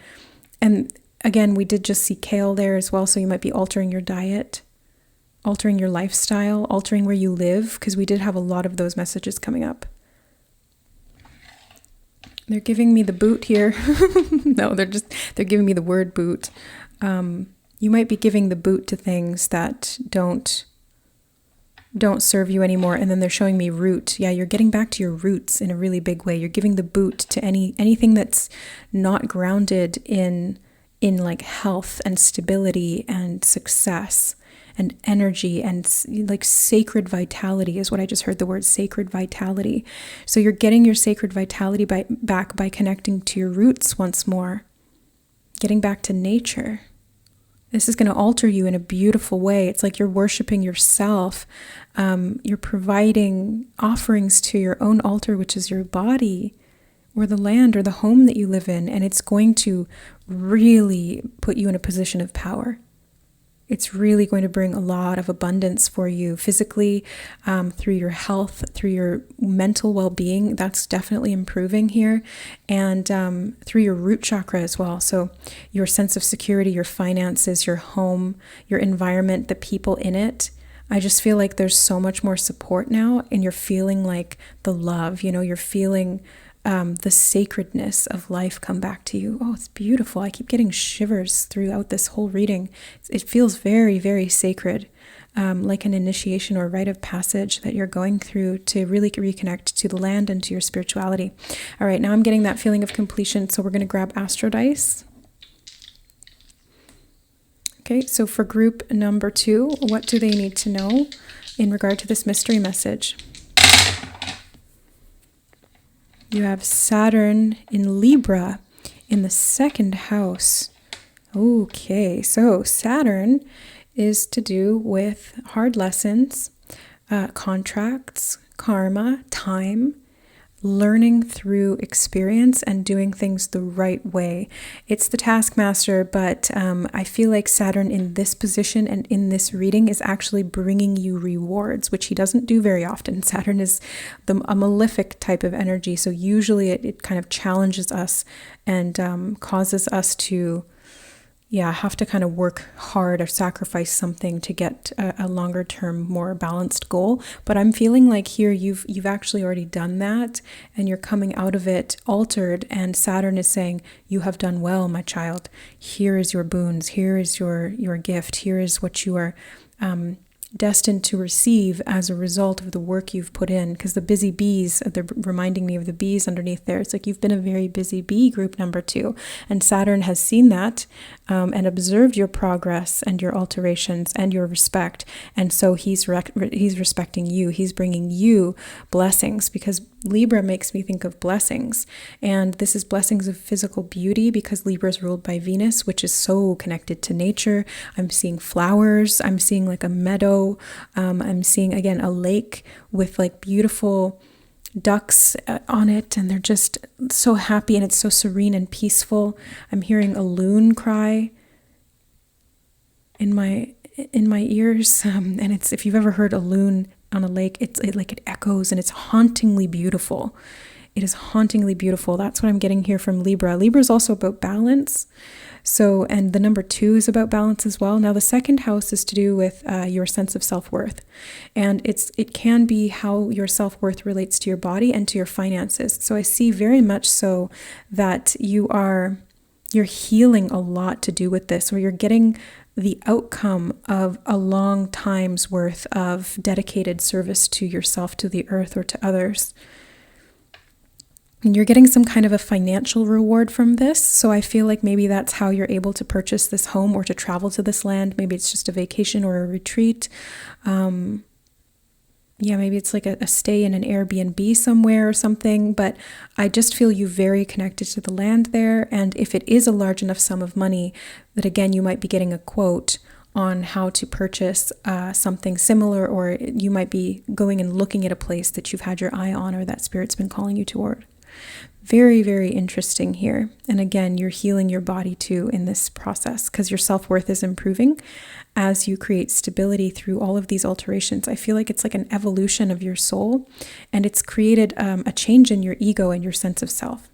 And again, we did just see kale there as well. So you might be altering your diet, altering your lifestyle, altering where you live, because we did have a lot of those messages coming up. They're giving me the boot here. No, they're giving me the word boot. You might be giving the boot to things that don't serve you anymore. And then they're showing me root. Yeah, you're getting back to your roots in a really big way. You're giving the boot to anything that's not grounded in like health and stability and success and energy and like sacred vitality is what I just heard, the word sacred vitality. So you're getting your sacred vitality back by connecting to your roots once more, getting back to nature. This is going to alter you in a beautiful way. It's like you're worshiping yourself. You're providing offerings to your own altar, which is your body or the land or the home that you live in. And it's going to really put you in a position of power. It's really going to bring a lot of abundance for you physically, through your health, through your mental well-being. That's definitely improving here. And through your root chakra as well. So your sense of security, your finances, your home, your environment, the people in it. I just feel like there's so much more support now, and you're feeling like the love, you're feeling the sacredness of life come back to you. Oh, it's beautiful. I keep getting shivers throughout this whole reading. It feels very, very sacred, like an initiation or rite of passage that you're going through to really reconnect to the land and to your spirituality. All right, now I'm getting that feeling of completion, so we're going to grab Astro Dice. Okay, so for group number 2, what do they need to know in regard to this mystery message? You have Saturn in Libra in the 2nd house. Okay, so Saturn is to do with hard lessons, contracts, karma, time, learning through experience and doing things the right way. It's the taskmaster, but I feel like Saturn in this position and in this reading is actually bringing you rewards, which he doesn't do very often. Saturn is a malefic type of energy, so usually it kind of challenges us and causes us to have to kind of work hard or sacrifice something to get a longer term, more balanced goal. But I'm feeling like here you've actually already done that, and you're coming out of it altered, and Saturn is saying, you have done well, my child. Here is your boons. Here is your gift. Here is what you are destined to receive as a result of the work you've put in. Because the busy bees, they're reminding me of the bees underneath there. It's like you've been a very busy bee, group number 2. And Saturn has seen that and observed your progress and your alterations and your respect. And so he's respecting you. He's bringing you blessings, because Libra makes me think of blessings. And this is blessings of physical beauty, because Libra is ruled by Venus, which is so connected to nature. I'm seeing flowers. I'm seeing like a meadow. I'm seeing, again, a lake with like beautiful ducks on it, and they're just so happy, and it's so serene and peaceful. I'm hearing a loon cry in my ears, and it's, if you've ever heard a loon on a lake, it echoes, and it's hauntingly beautiful. It is hauntingly beautiful. That's what I'm getting here from Libra. Libra is also about balance. So, and the number 2 is about balance as well. Now, the second house is to do with your sense of self-worth. And it can be how your self-worth relates to your body and to your finances. So I see very much so that you're healing a lot to do with this, or you're getting the outcome of a long time's worth of dedicated service to yourself, to the earth, or to others. And you're getting some kind of a financial reward from this. So I feel like maybe that's how you're able to purchase this home or to travel to this land. Maybe it's just a vacation or a retreat. Maybe it's like a stay in an Airbnb somewhere or something. But I just feel you very connected to the land there. And if it is a large enough sum of money, that again, you might be getting a quote on how to purchase something similar, or you might be going and looking at a place that you've had your eye on, or that spirit's been calling you toward. Very, very interesting here. And again, you're healing your body too in this process, because your self-worth is improving as you create stability through all of these alterations. I feel like it's like an evolution of your soul, and it's created a change in your ego and your sense of self.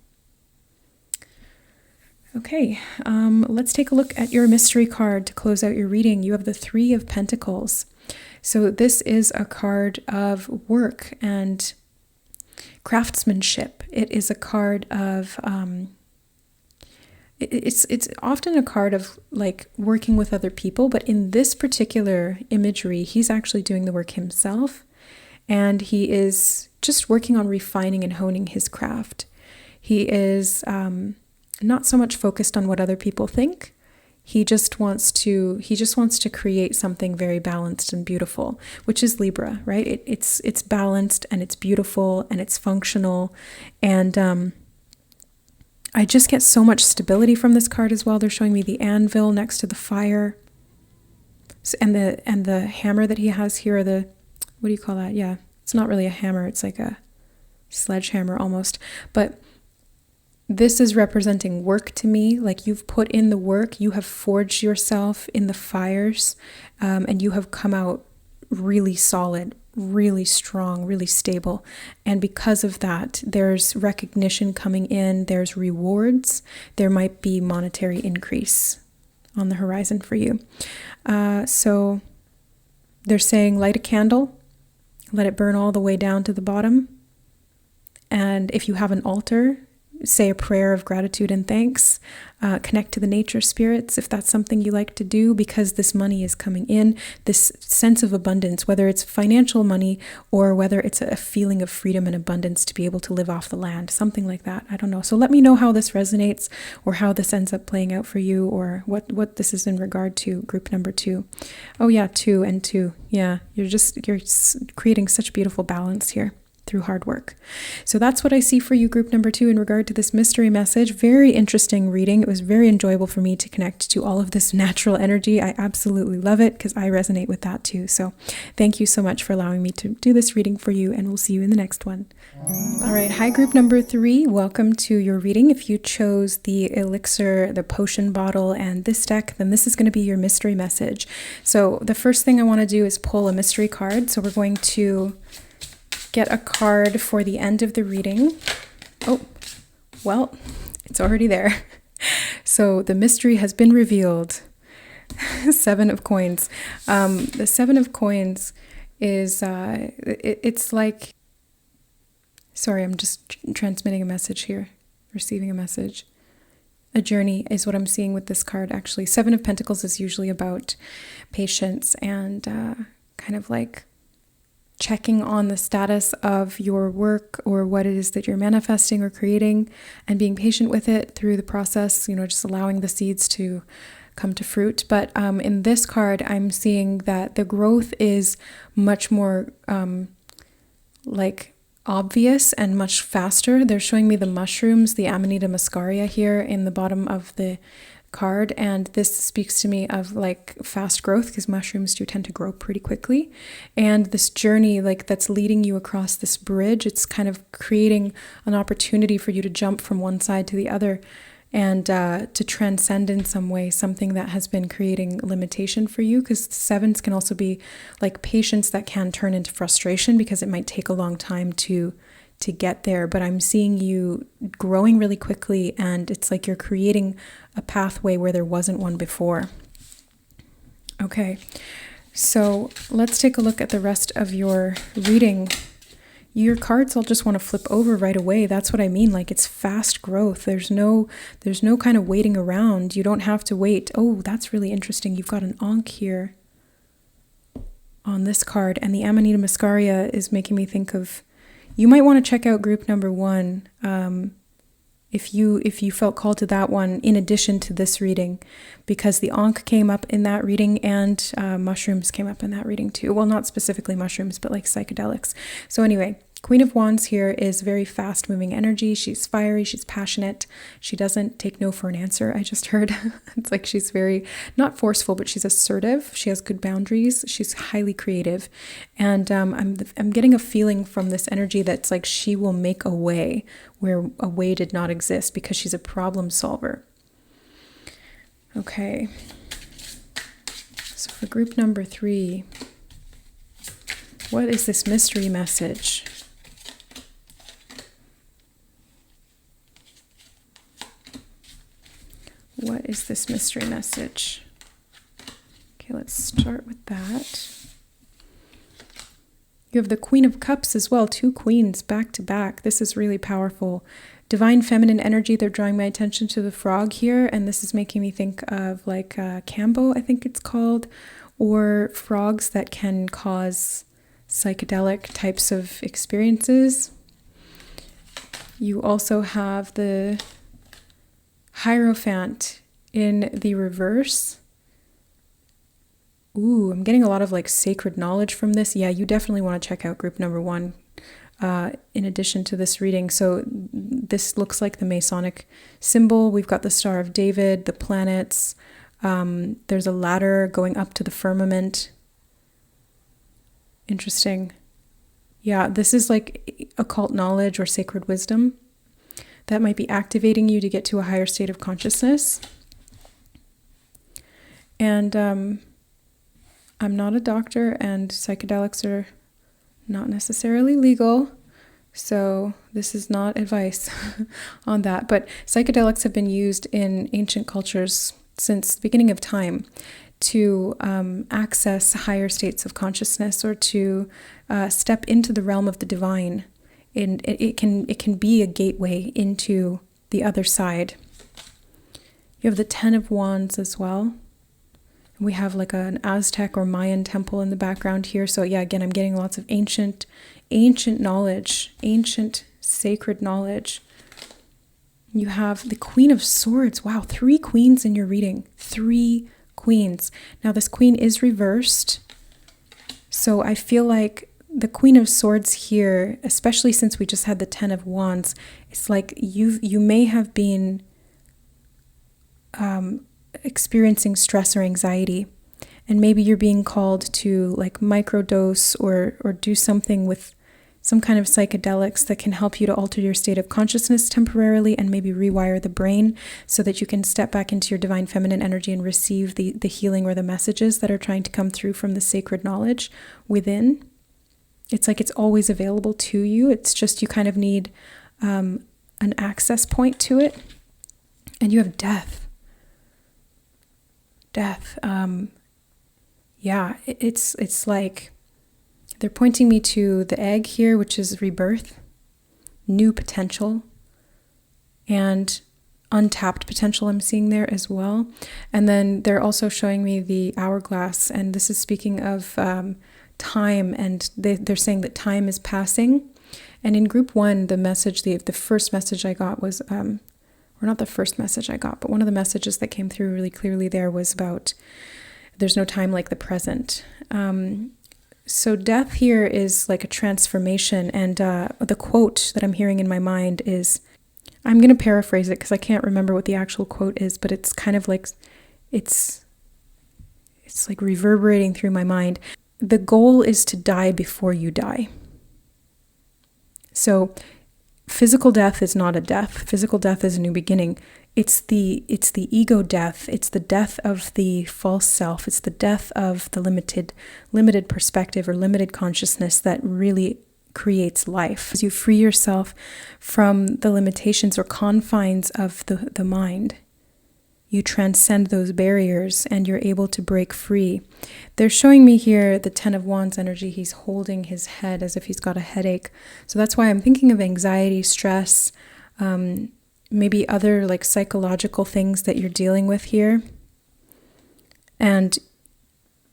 Okay, let's take a look at your mystery card to close out your reading. You have the 3 of Pentacles. So this is a card of work and craftsmanship. It is a card of it's often a card of like working with other people, but in this particular imagery, he's actually doing the work himself, and he is just working on refining and honing his craft. He is not so much focused on what other people think. He just wants to create something very balanced and beautiful, which is Libra, right? It's balanced, and it's beautiful, and it's functional. And I just get so much stability from this card as well. They're showing me the anvil next to the fire. And the hammer that he has here, what do you call that? Yeah, it's not really a hammer. It's like a sledgehammer almost. But this is representing work to me. Like, you've put in the work, you have forged yourself in the fires, and you have come out really solid, really strong, really stable. And because of that, there's recognition coming in, there's rewards, there might be monetary increase on the horizon for you. So they're saying light a candle, let it burn all the way down to the bottom. And if you have an altar, say a prayer of gratitude and thanks, connect to the nature spirits if that's something you like to do, because this money is coming in, this sense of abundance, whether it's financial money or whether it's a feeling of freedom and abundance to be able to live off the land, something like that. I don't know. So let me know how this resonates, or how this ends up playing out for you, or what this is in regard to group number 2. Oh yeah, 2 and 2. Yeah, you're creating such beautiful balance here through hard work. So that's what I see for you, group number 2, in regard to this mystery message. Very interesting reading. It was very enjoyable for me to connect to all of this natural energy. I absolutely love it, because I resonate with that too. So thank you so much for allowing me to do this reading for you, and we'll see you in the next one. All right. Hi, group number 3. Welcome to your reading. If you chose the elixir, the potion bottle, and this deck, then this is going to be your mystery message. So the first thing I want to do is pull a mystery card. So we're going to get a card for the end of the reading. Oh, well, it's already there. So the mystery has been revealed. 7 of coins. The 7 of coins is, it's like, sorry, I'm just transmitting a message here, receiving a message. A journey is what I'm seeing with this card, actually. 7 of Pentacles is usually about patience and kind of like checking on the status of your work or what it is that you're manifesting or creating, and being patient with it through the process, just allowing the seeds to come to fruit. But in this card, I'm seeing that the growth is much more like obvious and much faster. They're showing me the mushrooms, the Amanita muscaria here in the bottom of the card, and this speaks to me of like fast growth, because mushrooms do tend to grow pretty quickly. And this journey like that's leading you across this bridge, it's kind of creating an opportunity for you to jump from one side to the other, and to transcend in some way something that has been creating limitation for you, because sevens can also be like patience that can turn into frustration because it might take a long time to get there. But I'm seeing you growing really quickly, and it's like you're creating a pathway where there wasn't one before. Okay, so let's take a look at the rest of your reading. Your cards I'll just want to flip over right away. That's what I mean. Like, it's fast growth. There's no kind of waiting around. You don't have to wait. Oh, that's really interesting. You've got an Ankh here on this card, and the Amanita muscaria is making me think of, you might want to check out group number 1 if you felt called to that one in addition to this reading, because the Ankh came up in that reading, and mushrooms came up in that reading too. Well, not specifically mushrooms, but like psychedelics. So anyway, Queen of Wands here is very fast moving energy. She's fiery, she's passionate. She doesn't take no for an answer, I just heard. It's like she's very, not forceful, but she's assertive. She has good boundaries. She's highly creative. And I'm getting a feeling from this energy that's like she will make a way where a way did not exist, because she's a problem solver. Okay. So for group number 3, what is this mystery message? What is this mystery message? Okay, let's start with that. You have the Queen of Cups as well, 2 queens back to back. This is really powerful. Divine feminine energy, they're drawing my attention to the frog here, and this is making me think of like Cambo, I think it's called, or frogs that can cause psychedelic types of experiences. You also have the Hierophant in the reverse. Ooh, I'm getting a lot of like sacred knowledge from this. Yeah, you definitely want to check out group number 1 in addition to this reading. So this looks like the Masonic symbol. We've got the Star of David, the planets. There's a ladder going up to the firmament. Interesting. Yeah, this is like occult knowledge or sacred wisdom that might be activating you to get to a higher state of consciousness. And I'm not a doctor, and psychedelics are not necessarily legal, so this is not advice on that. But psychedelics have been used in ancient cultures since the beginning of time to access higher states of consciousness, or to step into the realm of the divine. And it can be a gateway into the other side. You have the 10 of Wands as well. We have like an Aztec or Mayan temple in the background here. So yeah, again, I'm getting lots of ancient knowledge, ancient sacred knowledge. You have the Queen of Swords. Wow, 3 queens in your reading. 3 queens. Now this queen is reversed. So I feel like the Queen of Swords here, especially since we just had the 10 of Wands, it's like you may have been experiencing stress or anxiety, and maybe you're being called to like microdose or do something with some kind of psychedelics that can help you to alter your state of consciousness temporarily, and maybe rewire the brain so that you can step back into your divine feminine energy and receive the healing or the messages that are trying to come through from the sacred knowledge within. It's like it's always available to you. It's just you kind of need an access point to it. And you have death. Death. Yeah, it's like they're pointing me to the egg here, which is rebirth, new potential, and untapped potential I'm seeing there as well. And then they're also showing me the hourglass, and this is speaking of time, and they're saying that time is passing. And in group 1, the message, the first message I got was, or not the first message I got, but one of the messages that came through really clearly there was about there's no time like the present. So death here is like a transformation, and the quote that I'm hearing in my mind is, I'm going to paraphrase it because I can't remember what the actual quote is, but it's kind of like, it's like reverberating through my mind. The goal is to die before you die. So physical death is not a death. Physical death is a new beginning. It's the ego death. It's the death of the false self. It's the death of the limited perspective or limited consciousness that really creates life. As you free yourself from the limitations or confines of the mind, you transcend those barriers and you're able to break free. They're showing me here the 10 of Wands energy. He's holding his head as if he's got a headache. So that's why I'm thinking of anxiety, stress, maybe other like psychological things that you're dealing with here. And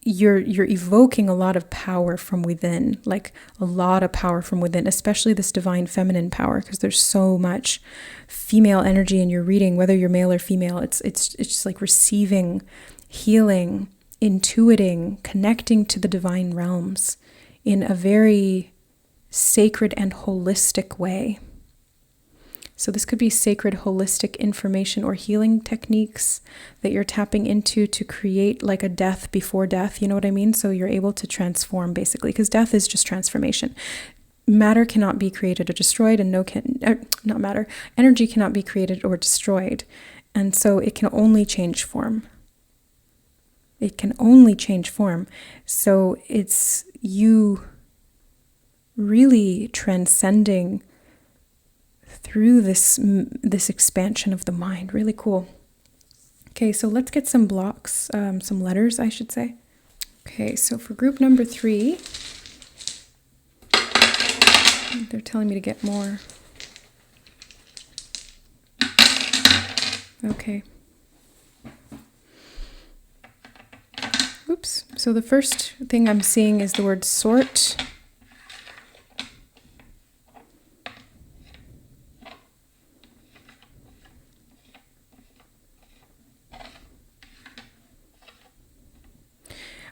you're evoking a lot of power from within, like a lot of power from within, especially this divine feminine power, because there's so much female energy in your reading, whether you're male or female. It's just like receiving, healing, intuiting, connecting to the divine realms in a very sacred and holistic way. So this could be sacred, holistic information or healing techniques that you're tapping into to create like a death before death. You know what I mean? So you're able to transform basically, because death is just transformation. Matter cannot be created or destroyed, and not matter. Energy cannot be created or destroyed. And so it can only change form. It can only change form. So it's you really transcending through this expansion of the mind. Really cool. Okay, so let's get some blocks, some letters, I should say. Okay, so for group number 3, they're telling me to get more. Okay. Oops. So the first thing I'm seeing is the word sort.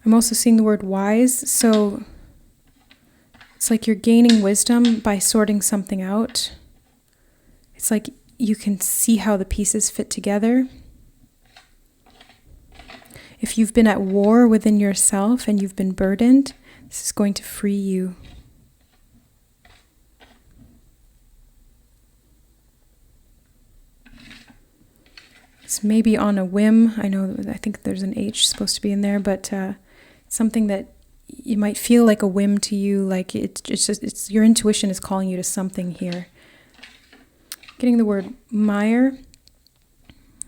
I'm also seeing the word wise. So it's like you're gaining wisdom by sorting something out. It's like you can see how the pieces fit together. If you've been at war within yourself and you've been burdened, this is going to free you. It's maybe on a whim. I think there's an H supposed to be in there, but something that you might feel like a whim to you, like it's your intuition is calling you to something here. Getting the word mire,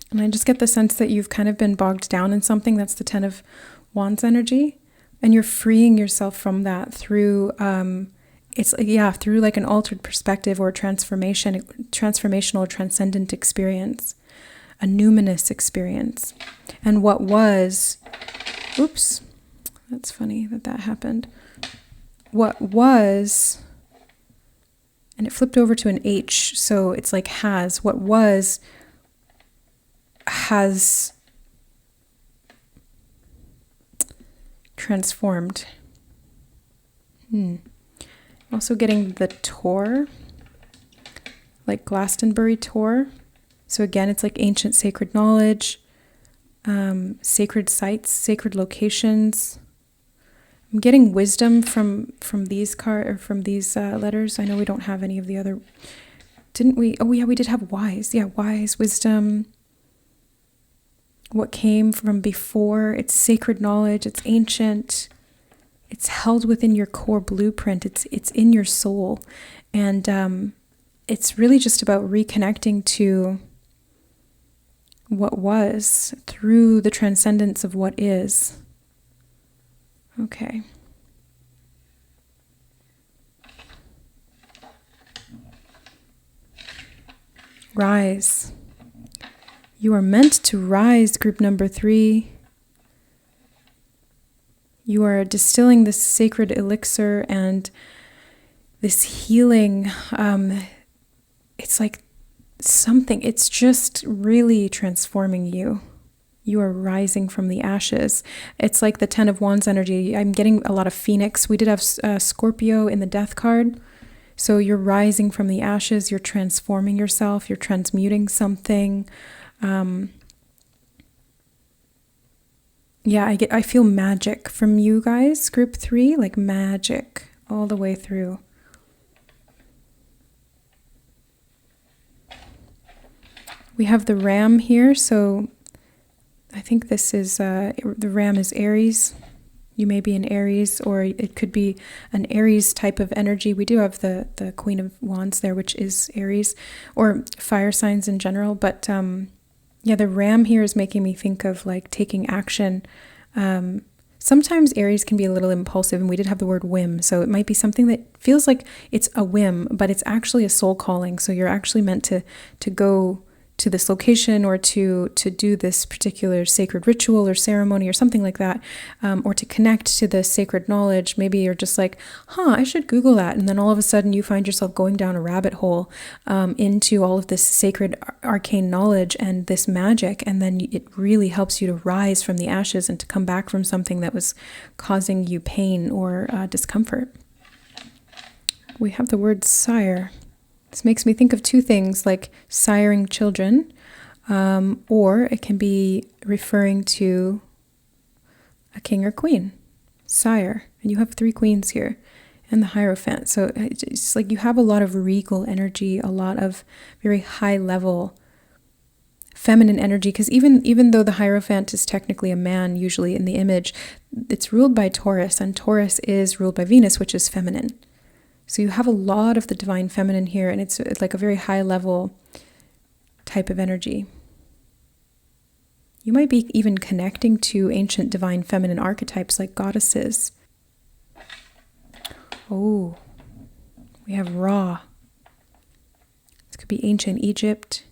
and I just get the sense that you've kind of been bogged down in something. That's the 10 of Wands energy, and you're freeing yourself from that through through like an altered perspective or transformational or transcendent experience, a numinous experience. And what was, oops, that's funny that happened. What was, and it flipped over to an H, so it's like has. What was has transformed. Also getting the Tor, like Glastonbury Tor. So again, it's like ancient sacred knowledge, sacred sites, sacred locations. I'm getting wisdom from these letters. I know we don't have any of the other. Didn't we? Oh yeah, we did have wise. Yeah, wise, wisdom. What came from before? It's sacred knowledge. It's ancient. It's held within your core blueprint. It's in your soul, and it's really just about reconnecting to what was through the transcendence of what is. Okay. Rise. You are meant to rise, group number 3. You are distilling this sacred elixir and this healing. It's like something, it's just really transforming you. You are rising from the ashes. It's like the 10 of Wands energy. I'm getting a lot of Phoenix. We did have Scorpio in the death card. So you're rising from the ashes. You're transforming yourself. You're transmuting something. I feel magic from you guys. Group 3, like magic all the way through. We have the ram here. So I think this is, the ram is Aries. You may be an Aries, or it could be an Aries type of energy. We do have the Queen of Wands there, which is Aries, or fire signs in general. But the ram here is making me think of like taking action. Sometimes Aries can be a little impulsive, and we did have the word whim. So it might be something that feels like it's a whim, but it's actually a soul calling. So you're actually meant to go to this location, or to do this particular sacred ritual or ceremony or something like that, or to connect to the sacred knowledge. Maybe you're just like, I should Google that. And then all of a sudden you find yourself going down a rabbit hole into all of this sacred arcane knowledge and this magic. And then it really helps you to rise from the ashes and to come back from something that was causing you pain or discomfort. We have the word sire. This makes me think of two things, like siring children, or it can be referring to a king or queen, sire. And you have 3 queens here, and the Hierophant. So it's like you have a lot of regal energy, a lot of very high level feminine energy, because even though the Hierophant is technically a man, usually in the image, it's ruled by Taurus, and Taurus is ruled by Venus, which is feminine. So you have a lot of the divine feminine here, and it's like a very high level type of energy. You might be even connecting to ancient divine feminine archetypes like goddesses. Oh, we have Ra. This could be ancient Egypt.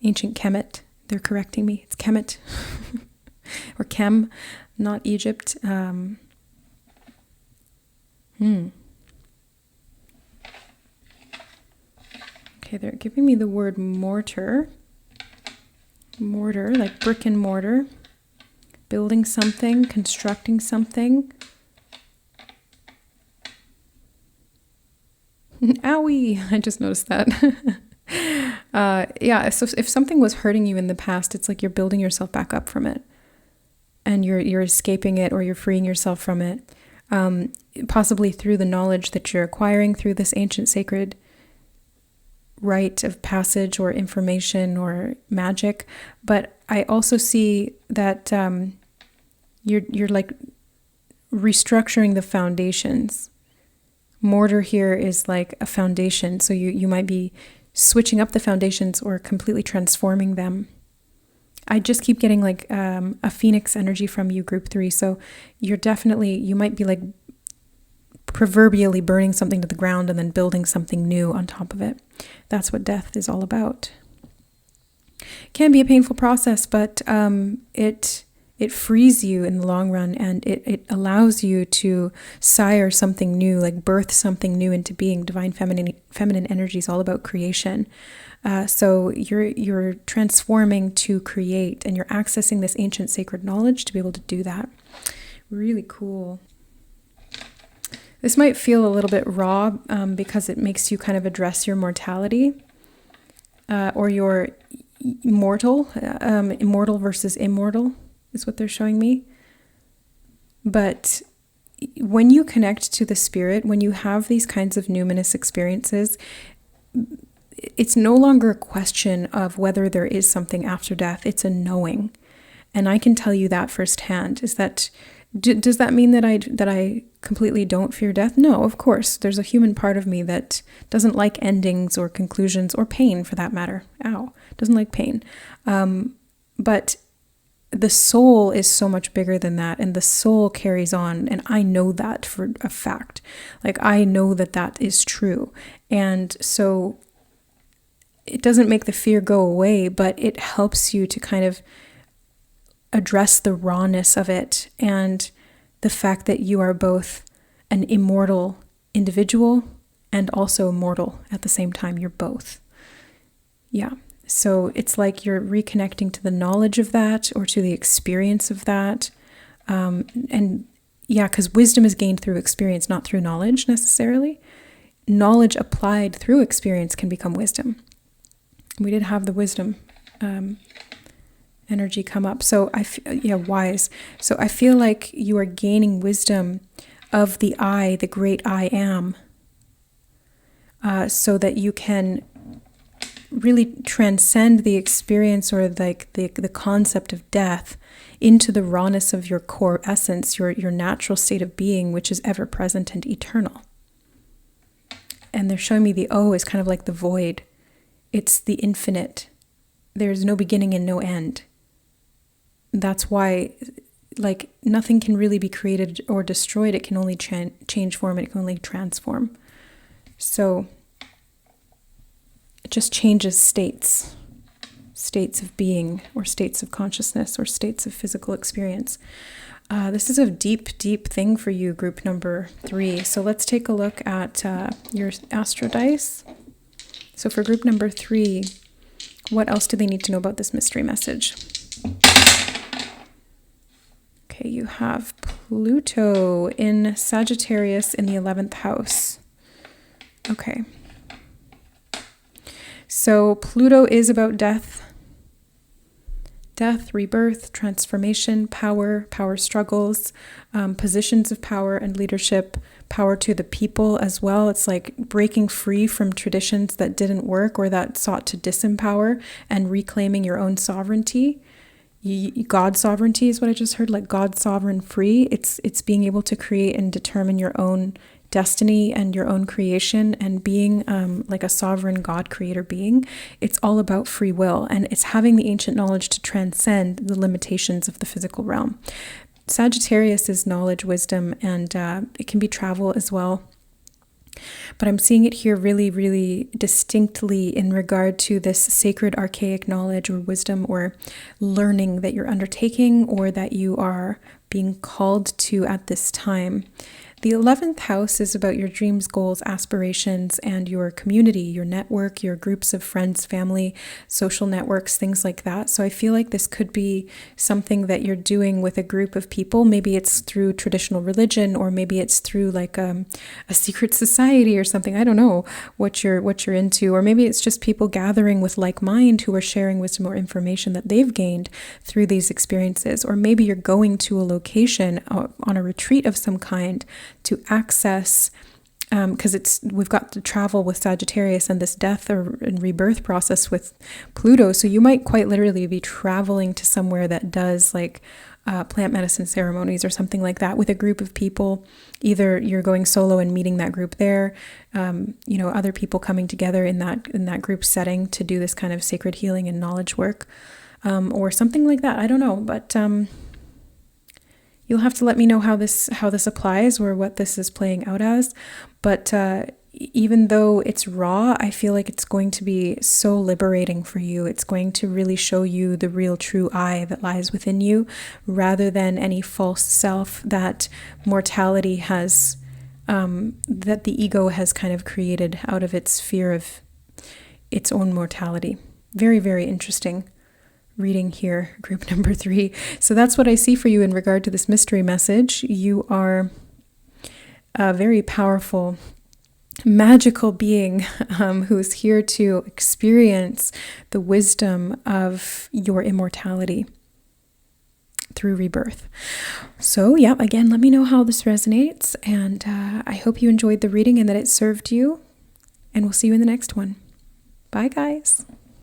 Ancient Kemet. They're correcting me. It's Kemet. Or Kem, not Egypt. Okay, they're giving me the word mortar. Mortar, like brick and mortar. Building something, constructing something. Owie! I just noticed that. So if something was hurting you in the past, it's like you're building yourself back up from it. And you're escaping it, or you're freeing yourself from it. Possibly through the knowledge that you're acquiring through this ancient sacred rite of passage or information or magic. But I also see that you're like restructuring the foundations. Mortar here is like a foundation, so you might be switching up the foundations or completely transforming them. I just keep getting like a Phoenix energy from you, group 3. So you might be like proverbially burning something to the ground and then building something new on top of it. That's what death is all about. It can be a painful process, but it frees you in the long run, and it allows you to sire something new, like birth something new into being. Divine feminine energy is all about creation. So you're transforming to create, and you're accessing this ancient sacred knowledge to be able to do that. Really cool. This might feel a little bit raw because it makes you kind of address your mortality or your immortal versus immortal is what they're showing me. But when you connect to the spirit, when you have these kinds of numinous experiences, it's no longer a question of whether there is something after death. It's a knowing. And I can tell you that firsthand. Is that does that mean that I completely don't fear death? No, of course. There's a human part of me that doesn't like endings or conclusions or pain, for that matter. Ow, doesn't like pain. But the soul is so much bigger than that, and the soul carries on, and I know that for a fact. Like, I know that is true. And so it doesn't make the fear go away, but it helps you to kind of address the rawness of it and the fact that you are both an immortal individual and also mortal at the same time. You're both. Yeah. So it's like you're reconnecting to the knowledge of that or to the experience of that. And yeah, because wisdom is gained through experience, not through knowledge necessarily. Knowledge applied through experience can become wisdom. We did have the wisdom energy come up. So wise. So I feel like you are gaining wisdom of the I, the great I am, so that you can really transcend the experience or like the concept of death into the rawness of your core essence, your natural state of being, which is ever present and eternal. And they're showing me the O is kind of like the void. It's the infinite. There's no beginning and no end. That's why, like, nothing can really be created or destroyed. It can only change form. It can only transform. So it just changes states of being or states of consciousness or states of physical experience. This is a deep, deep thing for you, group number 3. So let's take a look at your astro dice. So for group number 3, what else do they need to know about this mystery message? Okay, you have Pluto in Sagittarius in the 11th house. Okay. So Pluto is about death, rebirth, transformation, power struggles, positions of power and leadership, power to the people as well. It's like breaking free from traditions that didn't work or that sought to disempower and reclaiming your own sovereignty. God's sovereignty is what I just heard, like God's sovereign free. It's being able to create and determine your own destiny and your own creation and being like a sovereign God creator being. It's all about free will, and it's having the ancient knowledge to transcend the limitations of the physical realm. Sagittarius is knowledge, wisdom, and it can be travel as well. But I'm seeing it here really, really distinctly in regard to this sacred archaic knowledge or wisdom or learning that you're undertaking or that you are being called to at this time. The 11th house is about your dreams, goals, aspirations, and your community, your network, your groups of friends, family, social networks, things like that. So I feel like this could be something that you're doing with a group of people. Maybe it's through traditional religion, or maybe it's through like a secret society or something. I don't know what you're into, or maybe it's just people gathering with like mind who are sharing wisdom or information that they've gained through these experiences. Or maybe you're going to a location on a retreat of some kind to access, because we've got to travel with Sagittarius and this death and rebirth process with Pluto. So you might quite literally be traveling to somewhere that does like plant medicine ceremonies or something like that with a group of people. Either you're going solo and meeting that group there, other people coming together in that group setting to do this kind of sacred healing and knowledge work, or something like that. I don't know, but you'll have to let me know how this applies or what this is playing out as. But even though it's raw, I feel like it's going to be so liberating for you. It's going to really show you the real true I that lies within you, rather than any false self that mortality has, that the ego has kind of created out of its fear of its own mortality. Very, very interesting reading here, group number 3. So that's what I see for you in regard to this mystery message. You are a very powerful, magical being who's here to experience the wisdom of your immortality through rebirth. So yeah, again, let me know how this resonates, and I hope you enjoyed the reading and that it served you, and we'll see you in the next one. Bye, guys.